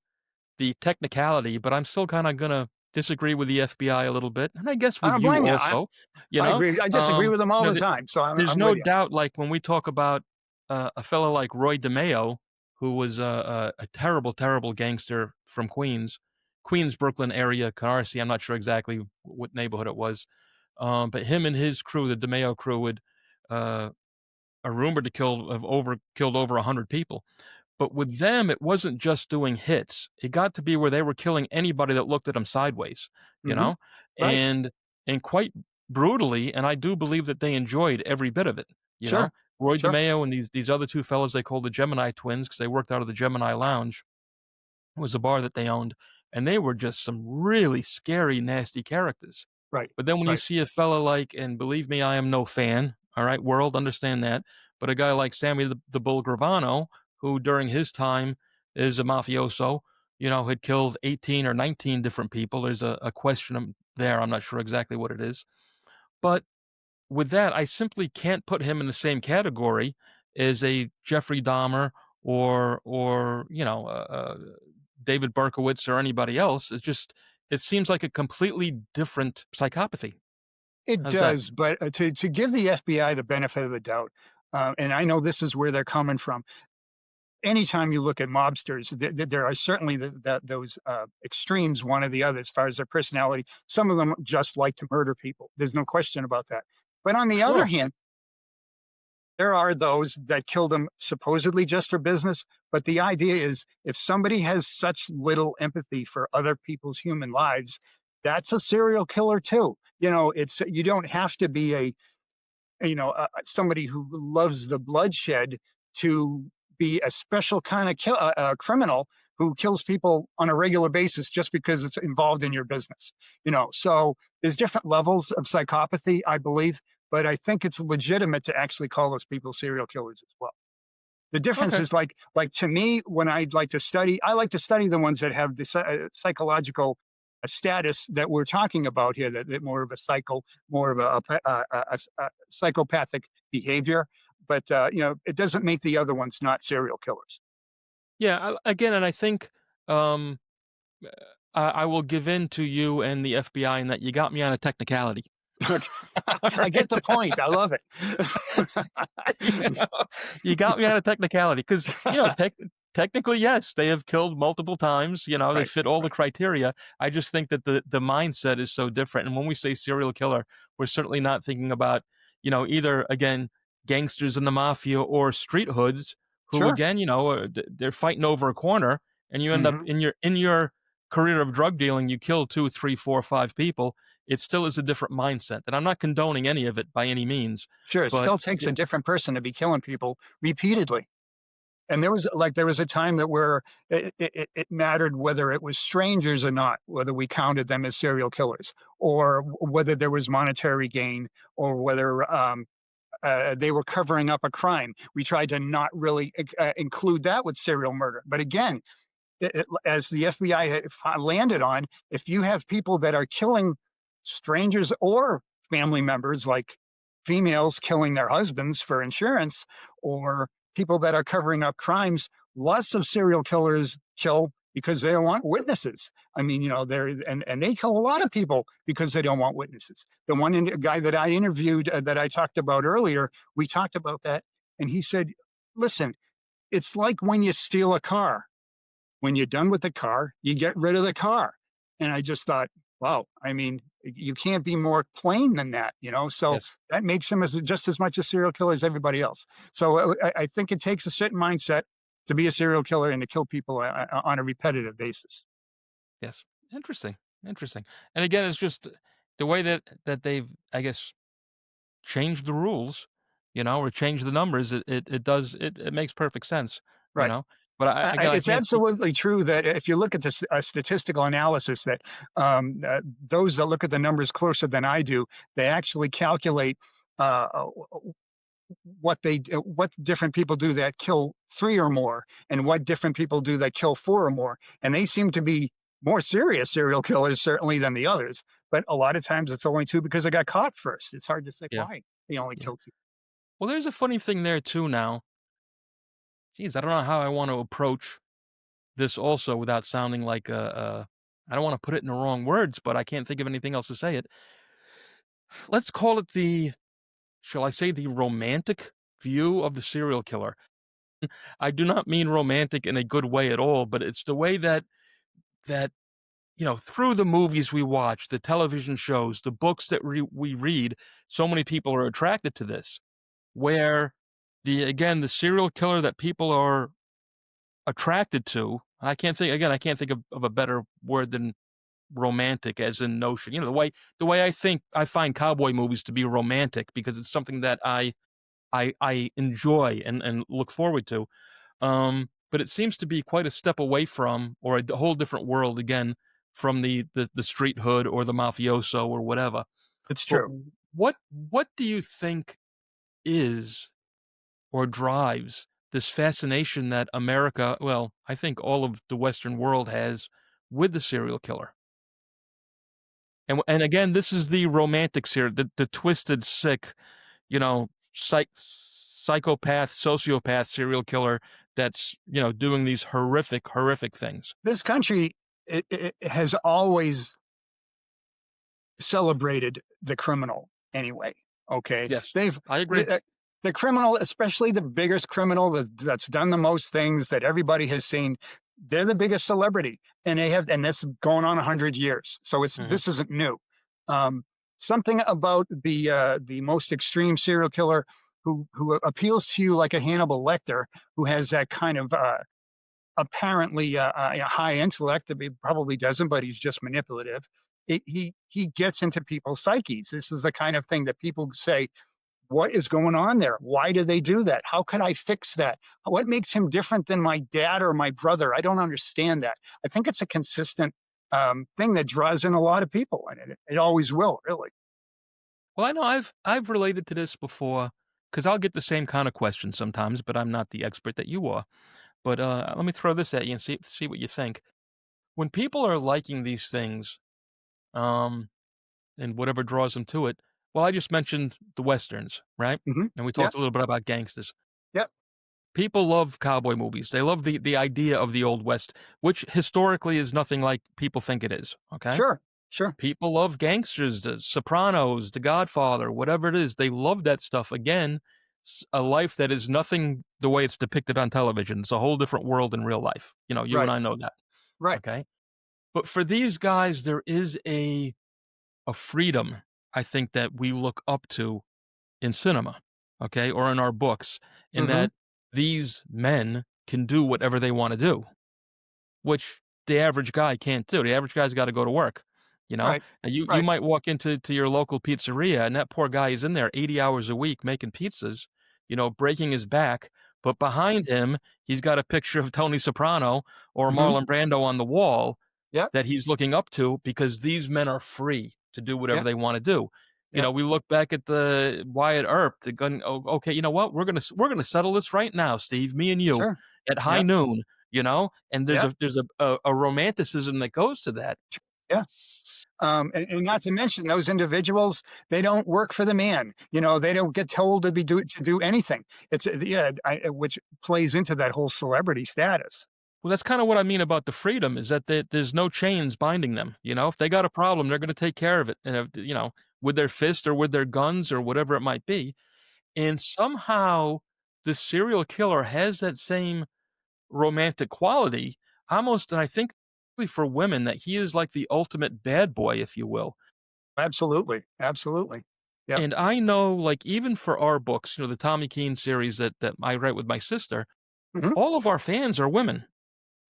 technicality, but I'm still kinda gonna disagree with the FBI a little bit, and I guess I with don't you blame you. also, you I know? agree. I disagree with them all You know, the time. So there's I'm no with you. doubt, like, when we talk about, a fellow like Roy DeMeo, who was a terrible, terrible gangster from Queens, Brooklyn area, Canarsie, I'm not sure exactly what neighborhood it was, but him and his crew, the DeMeo crew, would, uh, are rumored to killed over 100 people. But with them, it wasn't just doing hits. It got to be where they were killing anybody that looked at them sideways, you Hmm. know? Right. And quite brutally, and I do believe that they enjoyed every bit of it, you know? Sure. Roy Sure. DeMeo and these other 2 fellows they called the Gemini twins because they worked out of the Gemini Lounge. It was a bar that they owned, and they were just some really scary, nasty characters. Right. But then when you Right. see a fella like, and believe me, I am no fan, all right, world, understand that, but a guy like Sammy the Bull Gravano, who during his time is a mafioso, had killed 18 or 19 different people. There's a question there. I'm not sure exactly what it is. But with that, I simply can't put him in the same category as a Jeffrey Dahmer or David Berkowitz or anybody else. It seems like a completely different psychopathy. It How's that? does, but to give the FBI the benefit of the doubt, and I know this is where they're coming from. Anytime you look at mobsters, there are certainly those extremes, one or the other, as far as their personality. Some of them just like to murder people. There's no question about that. But on the other Sure. hand, there are those that killed them supposedly just for business. But the idea is if somebody has such little empathy for other people's human lives, that's a serial killer too. You don't have to be somebody who loves the bloodshed to be a special kind of criminal who kills people on a regular basis just because it's involved in your business. So there's different levels of psychopathy, I believe, but I think it's legitimate to actually call those people serial killers as well. The difference Okay. is like to me, when I like to study the ones that have the psychological status that we're talking about here, that more of a more of a psychopathic behavior. But it doesn't make the other ones not serial killers. Yeah. Again, and I think um, I will give in to you and the FBI in that you got me on a technicality. Okay. All I get the right. point. I love it. You know, you got me on a technicality because, technically, yes, they have killed multiple times. They Right. fit all the Right. criteria. I just think that the mindset is so different. And when we say serial killer, we're certainly not thinking about, either, again, gangsters in the mafia or street hoods who, Sure. again, they're fighting over a corner and you end up Hmm. in your career of drug dealing, you kill two, three, four, five people. It still is a different mindset. And I'm not condoning any of it by any means, Sure. It but still takes a different person to be killing people repeatedly. And there was a time that where it mattered whether it was strangers or not, whether we counted them as serial killers, or whether there was monetary gain, or whether they were covering up a crime. We tried to not really include that with serial murder. But again, as the FBI landed on, if you have people that are killing strangers or family members, like females killing their husbands for insurance, or people that are covering up crimes, lots of serial killers kill, because they don't want witnesses. I mean, they're and they kill a lot of people because they don't want witnesses. The guy that I interviewed that I talked about earlier, we talked about that, and he said, "Listen, it's like when you steal a car. When you're done with the car, you get rid of the car." And I just thought, wow, I mean, you can't be more plain than that. So Yes. that makes him just as much a serial killer as everybody else. So I think it takes a certain mindset to be a serial killer and to kill people on a repetitive basis. Yes. Interesting. Interesting. And again, it's just the way that they've, I guess, changed the rules, or changed the numbers. It does it makes perfect sense, you Right. know. But again, I It's can't see. absolutely true that if you look at this statistical analysis, that those that look at the numbers closer than I do, they actually calculate uh, what different people do that kill three or more, and what different people do that kill four or more, and they seem to be more serious serial killers certainly than the others. But a lot of times it's only two because they got caught first. It's hard to say Yeah. why they only Yeah. kill two. Well, there's a funny thing there too now. Geez, I don't know how I want to approach this also without sounding like I don't want to put it in the wrong words, but I can't think of anything else to say it. Let's call it shall I say, the romantic view of the serial killer. I do not mean romantic in a good way at all, but it's the way that through the movies we watch, the television shows, the books that we read, so many people are attracted to this. Where the serial killer that people are attracted to, I can't think of a better word than romantic as in notion. The way I find cowboy movies to be romantic because it's something that I enjoy and look forward to. But it seems to be quite a step away from, or a whole different world again from the street hood or the mafioso or whatever. It's But true. what do you think is or drives this fascination that America, well, I think all of the Western world has with the serial killer? And again, this is the romantic serial, the twisted, sick, psychopath, sociopath serial killer that's, doing these horrific, horrific things. This country, it has always celebrated the criminal anyway. Okay, Yes, they've I agree. the, the criminal, especially the biggest criminal that's done the most things that everybody has seen. They're the biggest celebrity, and that's going on 100 years. So Mhm. this isn't new. Um, Something about the most extreme serial killer who appeals to you like a Hannibal Lecter, who has that kind of apparently high intellect. He probably doesn't, but he's just manipulative. He gets into people's psyches. This is the kind of thing that people say, "What is going on there? Why do they do that? How could I fix that? What makes him different than my dad or my brother? I don't understand that." I think it's a consistent thing that draws in a lot of people, and it always will, really. Well, I know I've related to this before because I'll get the same kind of question sometimes, but I'm not the expert that you are. But let me throw this at you and see what you think. When people are liking these things, um, and whatever draws them to it. Well, I just mentioned the westerns, right? Hmm. And we Yeah. talked a little bit about gangsters. Yep. People love cowboy movies. They love the idea of the old west, which historically is nothing like people think it is. Okay, Sure. Sure. people love gangsters, the Sopranos, The Godfather, whatever it is. They love that stuff. Again, a life that is nothing the way it's depicted on television. It's a whole different world in real life. You and Right. I know that. Right. Okay, but for these guys, there is a freedom I think that we look up to in cinema, okay, or in our books, in Hmm. that these men can do whatever they want to do, which the average guy can't do. The average guy's got to go to work. Right. And you Right. might walk into your local pizzeria, and that poor guy is in there 80 hours a week making pizzas, breaking his back. But behind him, he's got a picture of Tony Soprano or Hmm. Marlon Brando on the wall, Yep. that he's looking up to because these men are free to do whatever Yep. they want to do. Yep. We look back at the Wyatt Earp, the gun. Oh, okay, you know what? We're gonna settle this right now, Steve. Me and you Sure. at high Yep. noon. And there's Yep. a romanticism that goes to that. Yeah. And not to mention those individuals, they don't work for the man. They don't get told to do anything. It's yeah, which plays into that whole celebrity status. Well, that's kinda what I mean about the freedom is that there's no chains binding them, you know? If they got a problem, they're gonna take care of it, and, you know, with their fist or with their guns or whatever it might be, and somehow the serial killer has that same romantic quality, almost and I think for women that he is like the ultimate bad boy, if you will. Absolutely, absolutely. Yep. And I know, like, even for our books, you know, the Tommy Keene series that I write with my sister, Mhm. all of our fans are women,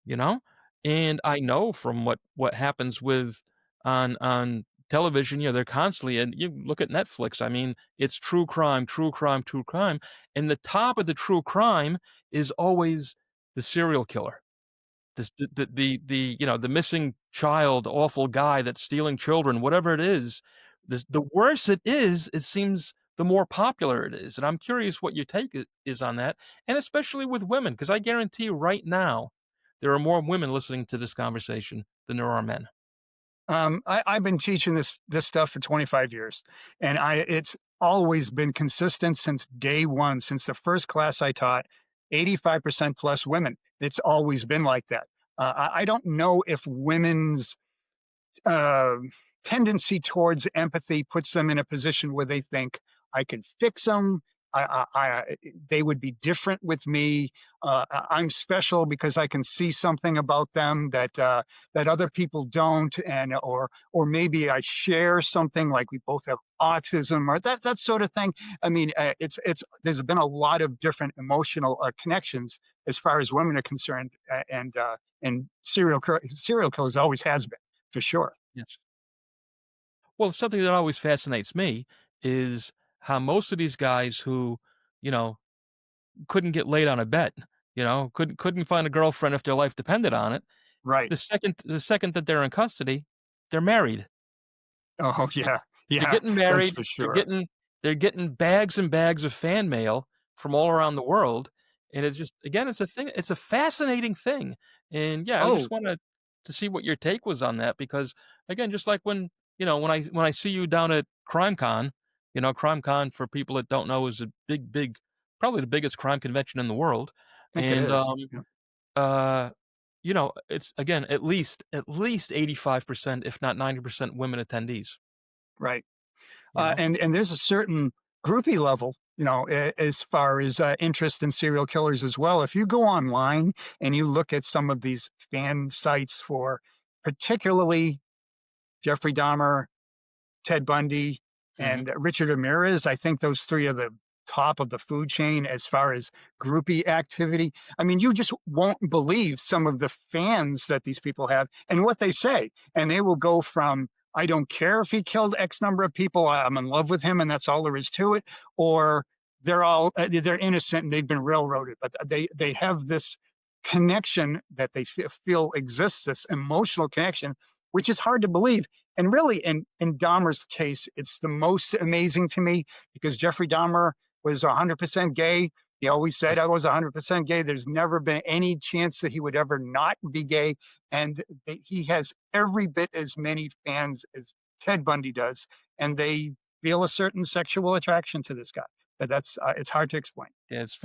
you know? And I know from what happens with on television, you know, they're constantly and you look at Netflix, I mean, it's true crime, true crime, true crime, and the top of the true crime is always the serial killer. This the you know, the missing child, awful guy that's stealing children, whatever it is, the worse it is, it seems the more popular it is, and I'm curious what your take is on that, and especially with women, because I guarantee you right now, there are more women listening to this conversation than there are men. I've been teaching this stuff for 25 years, and it's always been consistent since day one, since the first class I taught. 85% plus women. It's always been like that. I don't know if women's uh, tendency towards empathy puts them in a position where they think I can fix them. They would be different with me. I'm special because I can see something about them that other people don't, and or maybe I share something like we both have autism or that sort of thing. I mean, it's there's been a lot of different emotional connections as far as women are concerned, and serial killers always has been for sure. Yes. Well, something that always fascinates me is how most of these guys who, you know, couldn't get laid on a bet, you know, couldn't find a girlfriend if their life depended on it, Right. the second that they're in custody, they're married. Oh, yeah. They're Yeah, getting that's married, for they're sure. getting they're getting bags and bags of fan mail from all around the world, and it's just again, it's a fascinating thing, and yeah, I Oh, just wanted to see what your take was on that because, again, just like when, you know, when I see you down at CrimeCon, you know, CrimeCon for people that don't know is a big probably the biggest crime convention in the world, I think it and, is. Yeah, uh, you know, it's again, at least 85%, if not 90% women attendees, right. you know? And there's a certain groupie level, as far as interest in serial killers as well. If you go online and you look at some of these fan sites for particularly Jeffrey Dahmer, Ted Bundy, Mhm. and Richard Ramirez. I think those 3 are the top of the food chain as far as groupie activity. I mean, you just won't believe some of the fans that these people have and what they say. And they will go from, "I don't care if he killed X number of people, I'm in love with him, and that's all there is to it," or they're innocent and they've been railroaded. But they have this connection that they feel exists, this emotional connection, which is hard to believe. And really, in Dahmer's case, it's the most amazing to me because Jeffrey Dahmer was 100% gay. He always said Yes. I was 100% gay. There's never been any chance that he would ever not be gay. And he has every bit as many fans as Ted Bundy does. And they feel a certain sexual attraction to this guy. That's it's hard to explain. Yeah, it's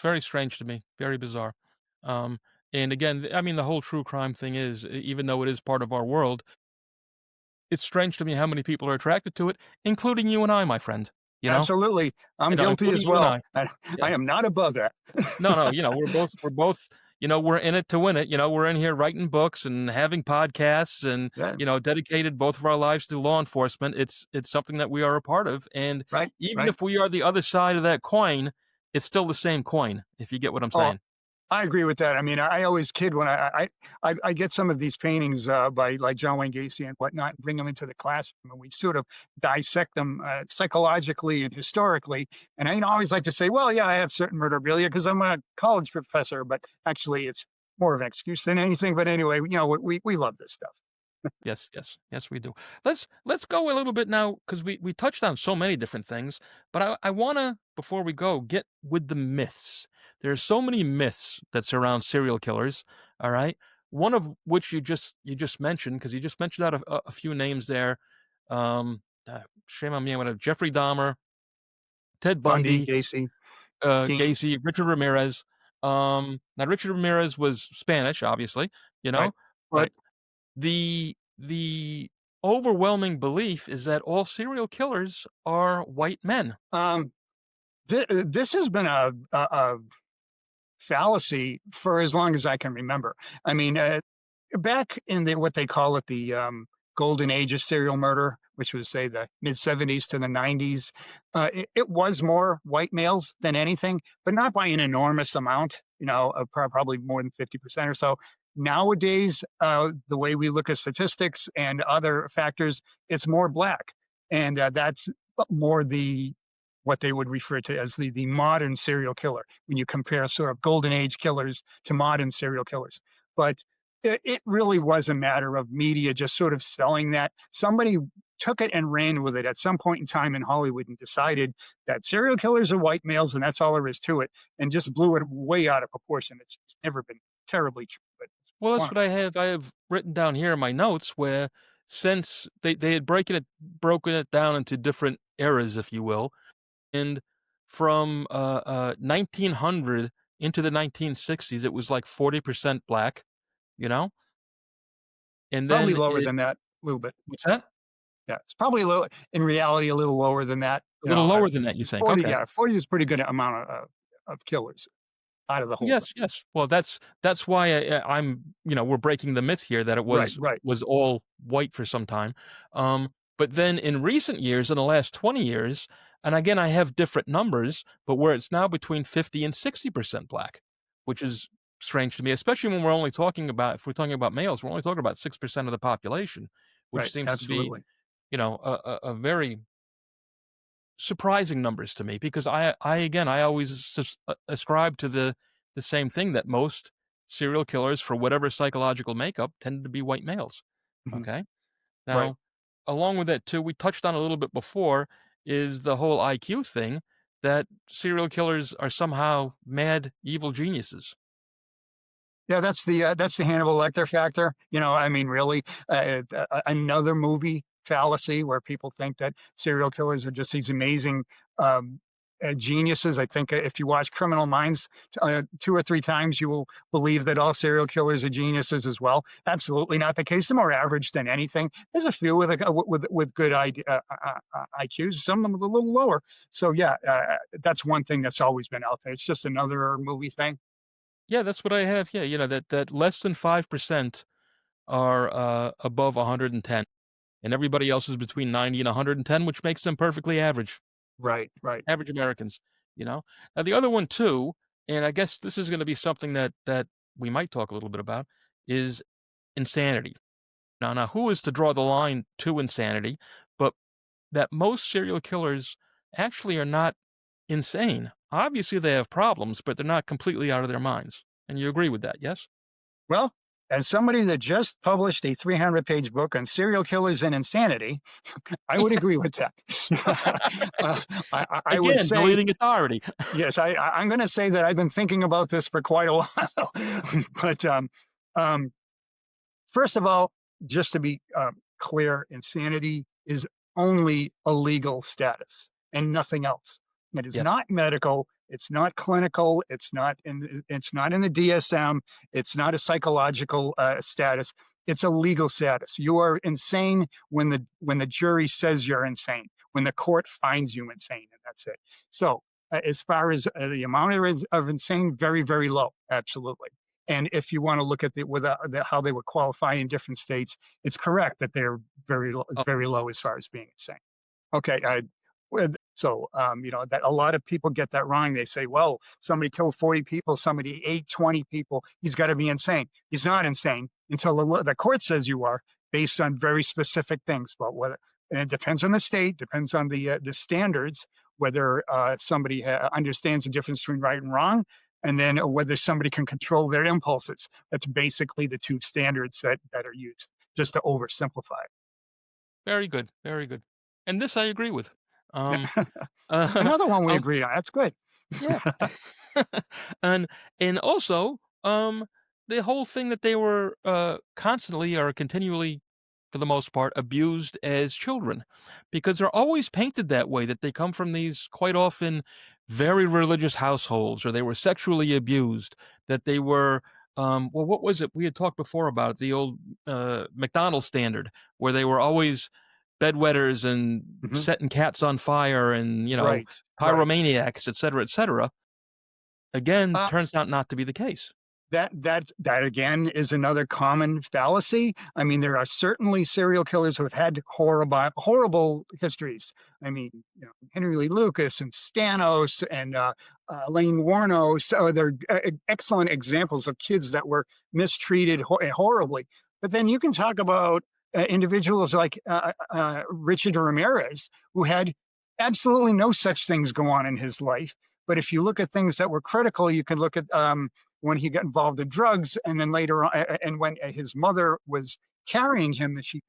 very strange to me, very bizarre. Um, and again, I mean, the whole true crime thing is, even though it is part of our world, it's strange to me how many people are attracted to it, including you and I, my friend, you know? Absolutely. I'm You know, guilty including as you and well. I. I Yeah. am not above that. No, no, you know, we're both, you know, we're in it to win it, you know, we're in here writing books and having podcasts and, Yeah, you know, dedicated both of our lives to law enforcement. It's something that we are a part of, and right, even right. if we are the other side of that coin, it's still the same coin, if you get what I'm Oh, saying. I agree with that. I mean, I always kid when I get some of these paintings by like John Wayne Gacy and whatnot, and bring them into the classroom, and we sort of dissect them psychologically and historically. And I always like to say, well, yeah, I have certain murderabilia because I'm a college professor, but actually, it's more of an excuse than anything. But anyway, we love this stuff. Yes, yes, yes, we do. Let's go a little bit now because we touched on so many different things, but I wanna before we go get with the myths. There's so many myths that surround serial killers. All right, one of which you just mentioned because you just mentioned out a few names there. Shame on me. I'm gonna Jeffrey Dahmer, Ted Bundy, Bundy, Gacy, King, Gacy, Richard Ramirez. Now Richard Ramirez was Spanish, obviously, you Right, know, but right. the overwhelming belief is that all serial killers are white men. Um, this has been a fallacy for as long as I can remember. I mean, back in the what they call it the golden age of serial murder, which was say the mid '70s to the '90s, it was more white males than anything, but not by an enormous amount. You know, probably more than 50% or so. Nowadays, the way we look at statistics and other factors, it's more black, and that's more the what they would refer to as the modern serial killer when you compare sort of golden age killers to modern serial killers. But it really was a matter of media just sort of selling that. Somebody took it and ran with it at some point in time in Hollywood and decided that serial killers are white males and that's all there is to it, and just blew it way out of proportion. It's never been terribly true, but it's Well, one that's of what I have written down here in my notes where since they had broken it down into different eras, if you will, and from 1900 into the 1960s, it was like 40% black, you know, and probably then lower it than that a little bit. what's that? Yeah, it's probably a little in reality a little lower than that. A little lower than that, you It's think? 40. Okay. Yeah, 40 is a pretty good amount of killers out of the whole thing. Yes, yes. Well, that's why I'm we're breaking the myth here that it Right, right. was all white for some time. But then in recent years, in the last 20 years, and again, I have different numbers, but where it's now between 50 and 60% black, which is strange to me, especially when we're only talking about, if we're talking about males, we're only talking about 6% of the population, which Right, seems to be, absolutely. a very surprising numbers to me because I again, I always ascribe to the same thing that most serial killers, for whatever psychological makeup, tend to be white males. Mhm. Okay. Right. Now, along with that too, we touched on a little bit before, is the whole IQ thing that serial killers are somehow mad, evil geniuses. Yeah, that's the Hannibal Lecter factor. You know, I mean, really, another movie fallacy where people think that serial killers are just these amazing um, geniuses. I think if you watch Criminal Minds 2 or 3 times, you will believe that all serial killers are geniuses as well. Absolutely not the case. They're more average than anything. There's a few with good IQs. Some of them with a little lower. So yeah, that's one thing that's always been out there. It's just another movie thing. Yeah, that's what I have. Yeah, that less than 5% are above 110, and everybody else is between 90 and 110, which makes them perfectly average. Right, right. Average Americans, you know? Now the other one too, and I guess this is gonna be something that we might talk a little bit about, is insanity. Now who is to draw the line to insanity, but that most serial killers actually are not insane. Obviously, they have problems, but they're not completely out of their minds. And you agree with that, yes? Well, as somebody that just published a 300-page book on serial killers and insanity, I would agree with that. uh, I would Again, say, deleting authority. yes, I'm going to say that I've been thinking about this for quite a while. But um, first of all, just to be clear, insanity is only a legal status and nothing else. It is Yes, not medical. It's not clinical. It's not in the DSM. It's not a psychological status. It's a legal status. You are insane when the jury says you're insane. When the court finds you insane, and that's it. So, as far as the amount of insane, very very low. Absolutely. And if you want to look at how they would qualify in different states, it's correct that they're oh, very low as far as being insane. Okay, so you know that a lot of people get that wrong. They say, "Well, somebody killed 40 people, somebody ate 20 people. He's got to be insane." He's not insane until the court says you are, based on very specific things. But whether and it depends on the state, depends on the standards, whether somebody understands the difference between right and wrong, and then whether somebody can control their impulses. That's basically the two standards that are used, just to oversimplify very good, very good. And this I agree with. Um, it. uh, Another one we um, agree on. That's good. yeah. and and also, the whole thing that they were constantly or continually, for the most part, abused as children, because they're always painted that way. That they come from these quite often very religious households, or they were sexually abused, that they were, well, what was it? We had talked before about it, the old McDonald's standard, where they were always bedwetters and Mhm. setting cats on fire and, Right, right. pyromaniacs, et cetera, et cetera. Again, Uh, turns out not to be the case. that again is another common fallacy. I mean, there are certainly serial killers who have had horrible histories. I mean, Henry Lee Lucas and Stanos and Elaine Warno. So they're excellent examples of kids that were mistreated horribly. But then you can talk about individuals like Richard Ramirez, who had absolutely no such things go on in his life. But if you look at things that were critical, you can look at when he got involved in drugs, and then later on, and when his mother was carrying him, that she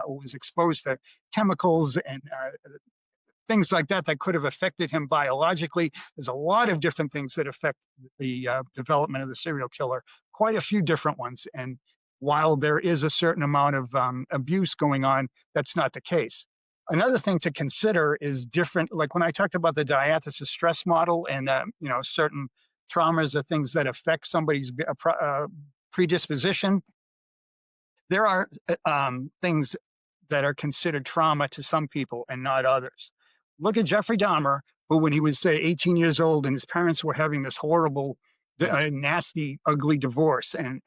was exposed to chemicals and things like that could have affected him biologically. There's a lot of different things that affect the development of the serial killer, quite a few different ones. And while there is a certain amount of abuse going on, that's not the case. Another thing to consider is different, like when I talked about the diathesis stress model and, certain traumas or things that affect somebody's predisposition. There are things that are considered trauma to some people and not others. Look at Jeffrey Dahmer, who, when he was, say, 18 years old and his parents were having this horrible, Yes. nasty, ugly divorce, and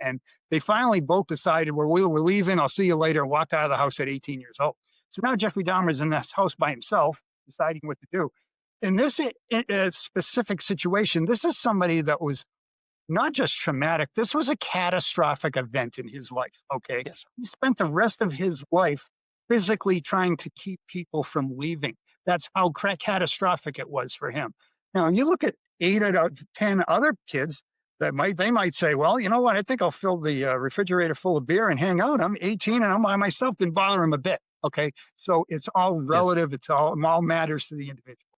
they finally both decided, well, we're leaving. I'll see you later. Walked out of the house at 18 years old. So now Jeffrey Dahmer's in this house by himself, deciding what to do. In this specific situation, this is somebody that was not just traumatic, this was a catastrophic event in his life, okay? Yes. He spent the rest of his life physically trying to keep people from leaving. That's how catastrophic it was for him. Now, you look at 8 out of 10 other kids that they might say, well, you know what? I think I'll fill the refrigerator full of beer and hang out. I'm 18 and I'm by myself. Didn't bother him a bit. Okay. So it's all Yes. relative. It all matters to the individual.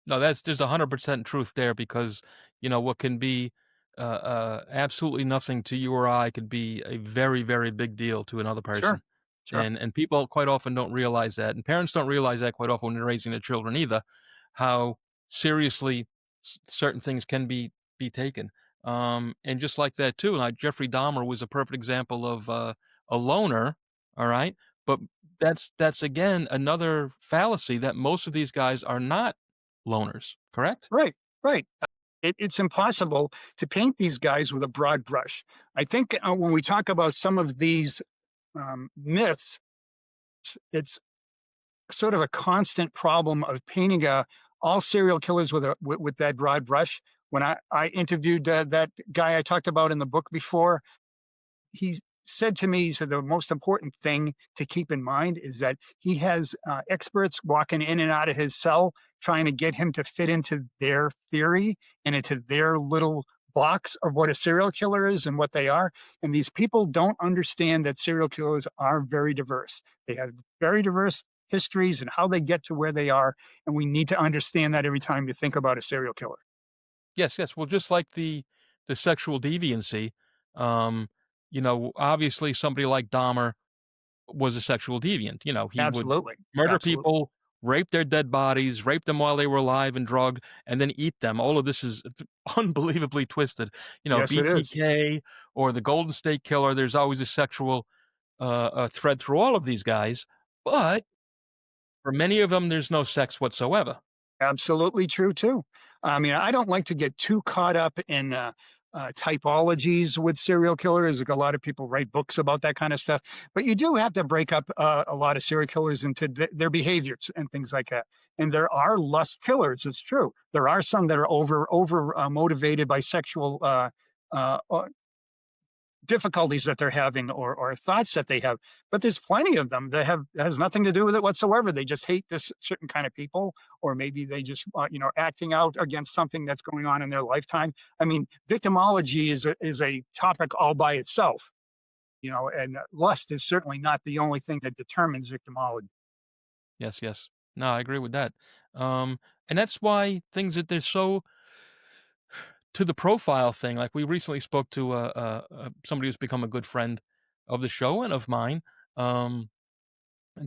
No, there's 100% truth there because, what can be, absolutely nothing to you or I could be a very, very big deal to another Sure. person. Sure. And people quite often don't realize that, and parents don't realize that quite often when they're raising their children either, how seriously certain things can be taken. And just like that too, like Jeffrey Dahmer was a perfect example of a loner, all right? But that's again another fallacy that most of these guys are not loners, correct? Right. Right. It's impossible to paint these guys with a broad brush. I think when we talk about some of these myths, it's sort of a constant problem of painting all serial killers with that broad brush. When I interviewed that guy I talked about in the book before, he said to me, he said, the most important thing to keep in mind is that he has experts walking in and out of his cell trying to get him to fit into their theory and into their little box of what a serial killer is and what they are. And these people don't understand that serial killers are very diverse. They have very diverse histories and how they get to where they are. And we need to understand that every time you think about a serial killer. Yes, yes. Well, just like the sexual deviancy, um, obviously somebody like Dahmer was a sexual deviant. He would Absolutely. murder Absolutely. people, rape their dead bodies, rape them while they were alive and drug, and then eat them. All of this is unbelievably twisted. Yes, it is. BTK or the Golden State Killer. There's always a sexual thread through all of these guys, but for many of them, there's no sex whatsoever. Absolutely true too. I mean, I don't like to get too caught up in typologies with serial killers. Like a lot of people write books about that kind of stuff, but you do have to break up a lot of serial killers into their behaviors and things like that. And there are lust killers. It's true. There are some that are over motivated by sexual uh, difficulties that they're having or thoughts that they have. But there's plenty of them that has nothing to do with it whatsoever. They just hate this certain kind of people, or maybe they just acting out against something that's going on in their lifetime. I mean, victimology is a topic all by itself. And lust is certainly not the only thing that determines victimology. Yes, yes. No, I agree with that. And that's why things that they're so to the profile thing. Like we recently spoke to somebody who's become a good friend of the show and of mine, um,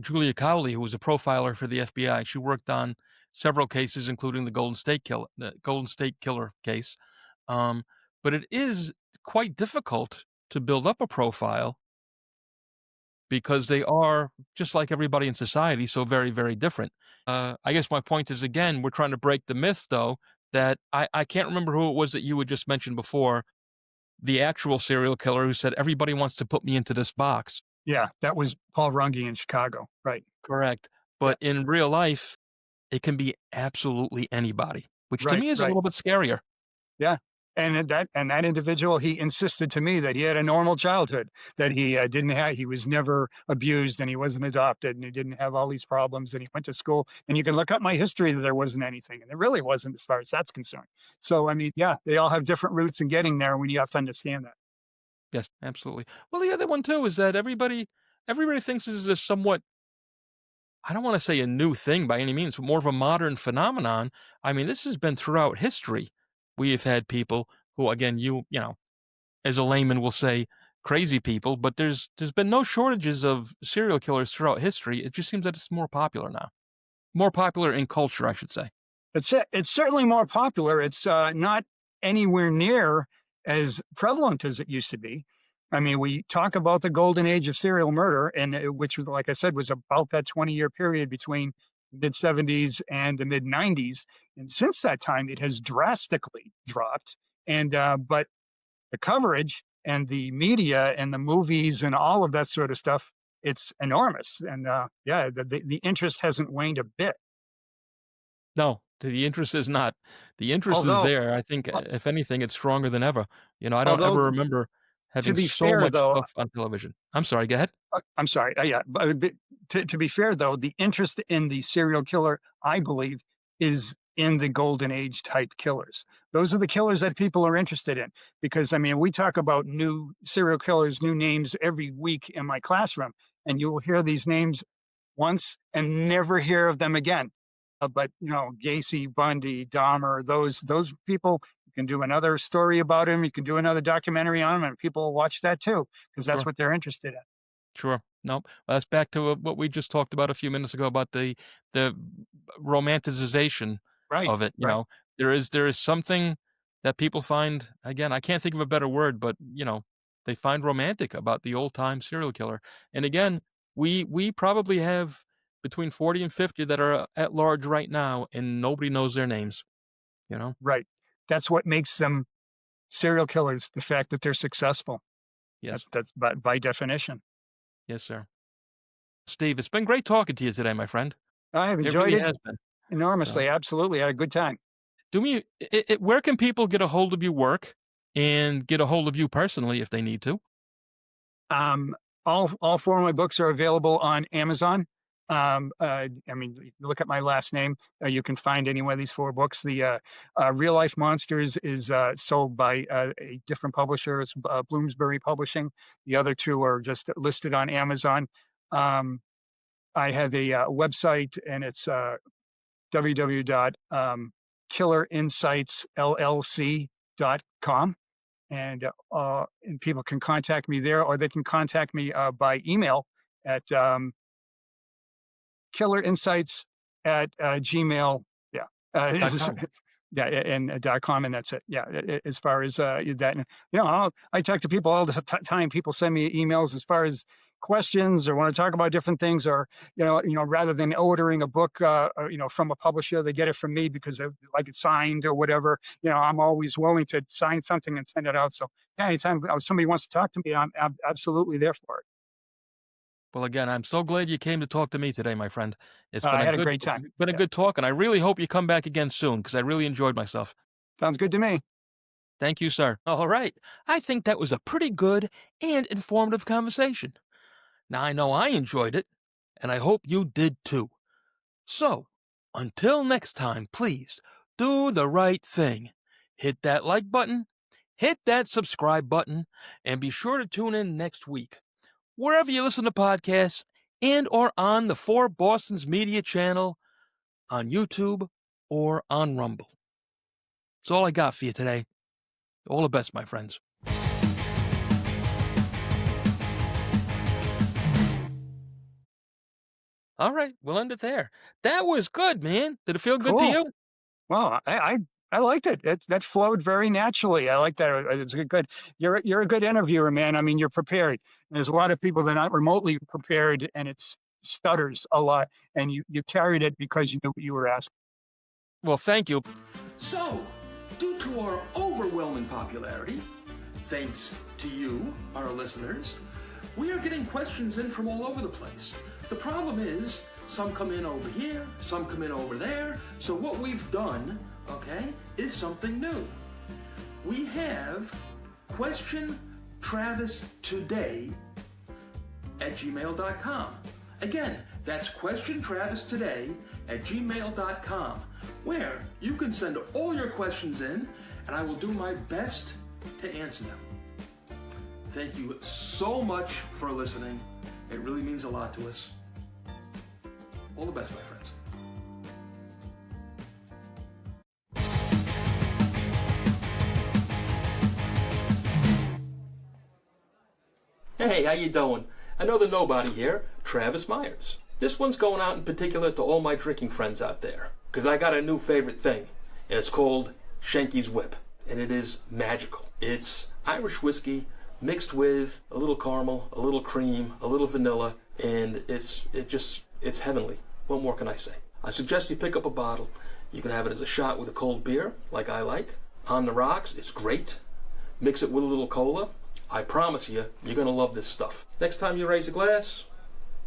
Julia Cowley, who was a profiler for the FBI. She worked on several cases, including the Golden State Killer case. Um, but it is quite difficult to build up a profile because they are, just like everybody in society, so very, very different. I guess my point is, again, we're trying to break the myth, though, that I can't remember who it was that you had just mentioned before, the actual serial killer who said, "Everybody wants to put me into this box." Yeah, that was Paul Runge in Chicago. Right. Correct. Yeah. But in real life, it can be absolutely anybody, which to Right, me is a right. little bit scarier. Yeah. And that individual, he insisted to me that he had a normal childhood, that he didn't have, he was never abused, and he wasn't adopted, and he didn't have all these problems, and he went to school. And you can look up my history that there wasn't anything, and there really wasn't as far as that's concerned. So I mean, yeah, they all have different routes in getting there when you have to understand that. Yes, absolutely. Well, the other one too is that everybody thinks this is a somewhat, I don't wanna say a new thing by any means, but more of a modern phenomenon. I mean, this has been throughout history. We have had people who, again, as a layman will say, crazy people, but there's been no shortages of serial killers throughout history. It just seems that it's more popular now. More popular in culture, I should say. It's certainly more popular. It's not anywhere near as prevalent as it used to be. I mean, we talk about the golden age of serial murder, and which, was, like I said, was about that 20-year period between the mid 70s and the mid 90s. And since that time, it has drastically dropped. And but the coverage and the media and the movies and all of that sort of stuff, it's enormous. And yeah, the interest hasn't waned a bit. No, the interest is not. The interest is Although, there. I think, uh, if anything, it's stronger than ever. I don't although ever remember to having be so fair, much though, stuff on television. I'm sorry, go ahead. I'm sorry. Yeah, but to be fair, though, the interest in the serial killer, I believe, is in the golden age type killers. Those are the killers that people are interested in. Because I mean, we talk about new serial killers, new names every week in my classroom, and you will hear these names once and never hear of them again. But Gacy, Bundy, Dahmer, those people. You can do another story about him. You can do another documentary on him, and people will watch that too because that's Sure. what they're interested in. Sure. Nope. Well, that's back to what we just talked about a few minutes ago about the romanticization Right, of it. right, There is something that people find, again, I can't think of a better word, but they find romantic about the old time serial killer. And again, we probably have between 40 and 50 that are at large right now, and nobody knows their names, you know? right. That's what makes them serial killers, the fact that they're successful. Yes. That's by definition. Yes, sir. Steve, it's been great talking to you today, my friend. I have It enjoyed really it has been. So enormously. Absolutely. Had a good time. do me where can people get a hold of your work and get a hold of you personally if they need to? Um, all four of my books are available on Amazon. I mean, you look at my last name, you can find any one of these four books. The Real Life Monsters is sold by a different publisher. It's Bloomsbury Publishing. The other two are just listed on Amazon. Um, I have a website, and it's www.killerinsightsllc.com. And people can contact me there, or they can contact me by email at killerinsights at gmail. Yeah. .com. Yeah, and .com, and that's it. Yeah, as far as that, I talk to people all the time. People send me emails as far as questions or want to talk about different things, or rather than ordering a book, from a publisher, they get it from me because they like it signed or whatever. I'm always willing to sign something and send it out. So yeah, anytime somebody wants to talk to me, I'm absolutely there for it. Well, again, I'm so glad you came to talk to me today, my friend. I had a great It's time. been a Yeah, good talk, and I really hope you come back again soon because I really enjoyed myself. sounds good to me. Thank you, sir. All right. I think that was a pretty good and informative conversation. Now, I know I enjoyed it, and I hope you did too. So, until next time, please do the right thing. Hit that like button, hit that subscribe button, and be sure to tune in next week, wherever you listen to podcasts and or on the Four Boston's Media channel, on YouTube, or on Rumble. That's all I got for you today. All the best, my friends. All right, we'll end it there. That was good, man. Did it feel good to Cool. you? Well, I liked it. That flowed very naturally. I like that. It was good. You're a good interviewer, man. I mean, you're prepared. There's a lot of people that are not remotely prepared, and it stutters a lot. And you carried it because you knew what you were asking. Well, thank you. So, due to our overwhelming popularity, thanks to you, our listeners, we are getting questions in from all over the place. The problem is, some come in over here, some come in over there. So what we've done, okay, is something new. We have questiontravistoday@gmail.com. Again, that's questiontravistoday@gmail.com, where you can send all your questions in, and I will do my best to answer them. Thank you so much for listening. It really means a lot to us. All the best, my friends. Hey, how you doing? Another nobody here, Travis Myers. This one's going out in particular to all my drinking friends out there, because I got a new favorite thing, and it's called Shanky's Whip, and it is magical. It's Irish whiskey mixed with a little caramel, a little cream, a little vanilla, and it's heavenly. What more can I say? I suggest you pick up a bottle. You can have it as a shot with a cold beer, like I like. On the rocks, it's great. Mix it with a little cola. I promise you, you're going to love this stuff. Next time you raise a glass,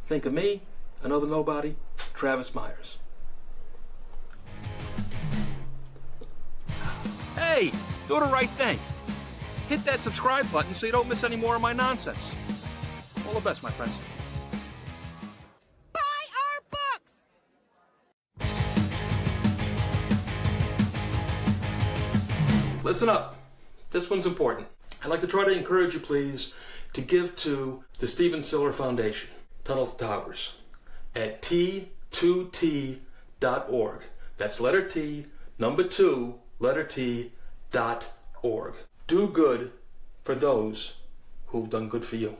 think of me, another nobody, Travis Myers. Hey, do the right thing. Hit that subscribe button so you don't miss any more of my nonsense. All the best, my friends. Listen up. This one's important. I'd like to try to encourage you, please, to give to the Stephen Siller Foundation, Tunnel to Towers, at T2T.org. That's letter T, number 2, letter T.org. Do good for those who've done good for you.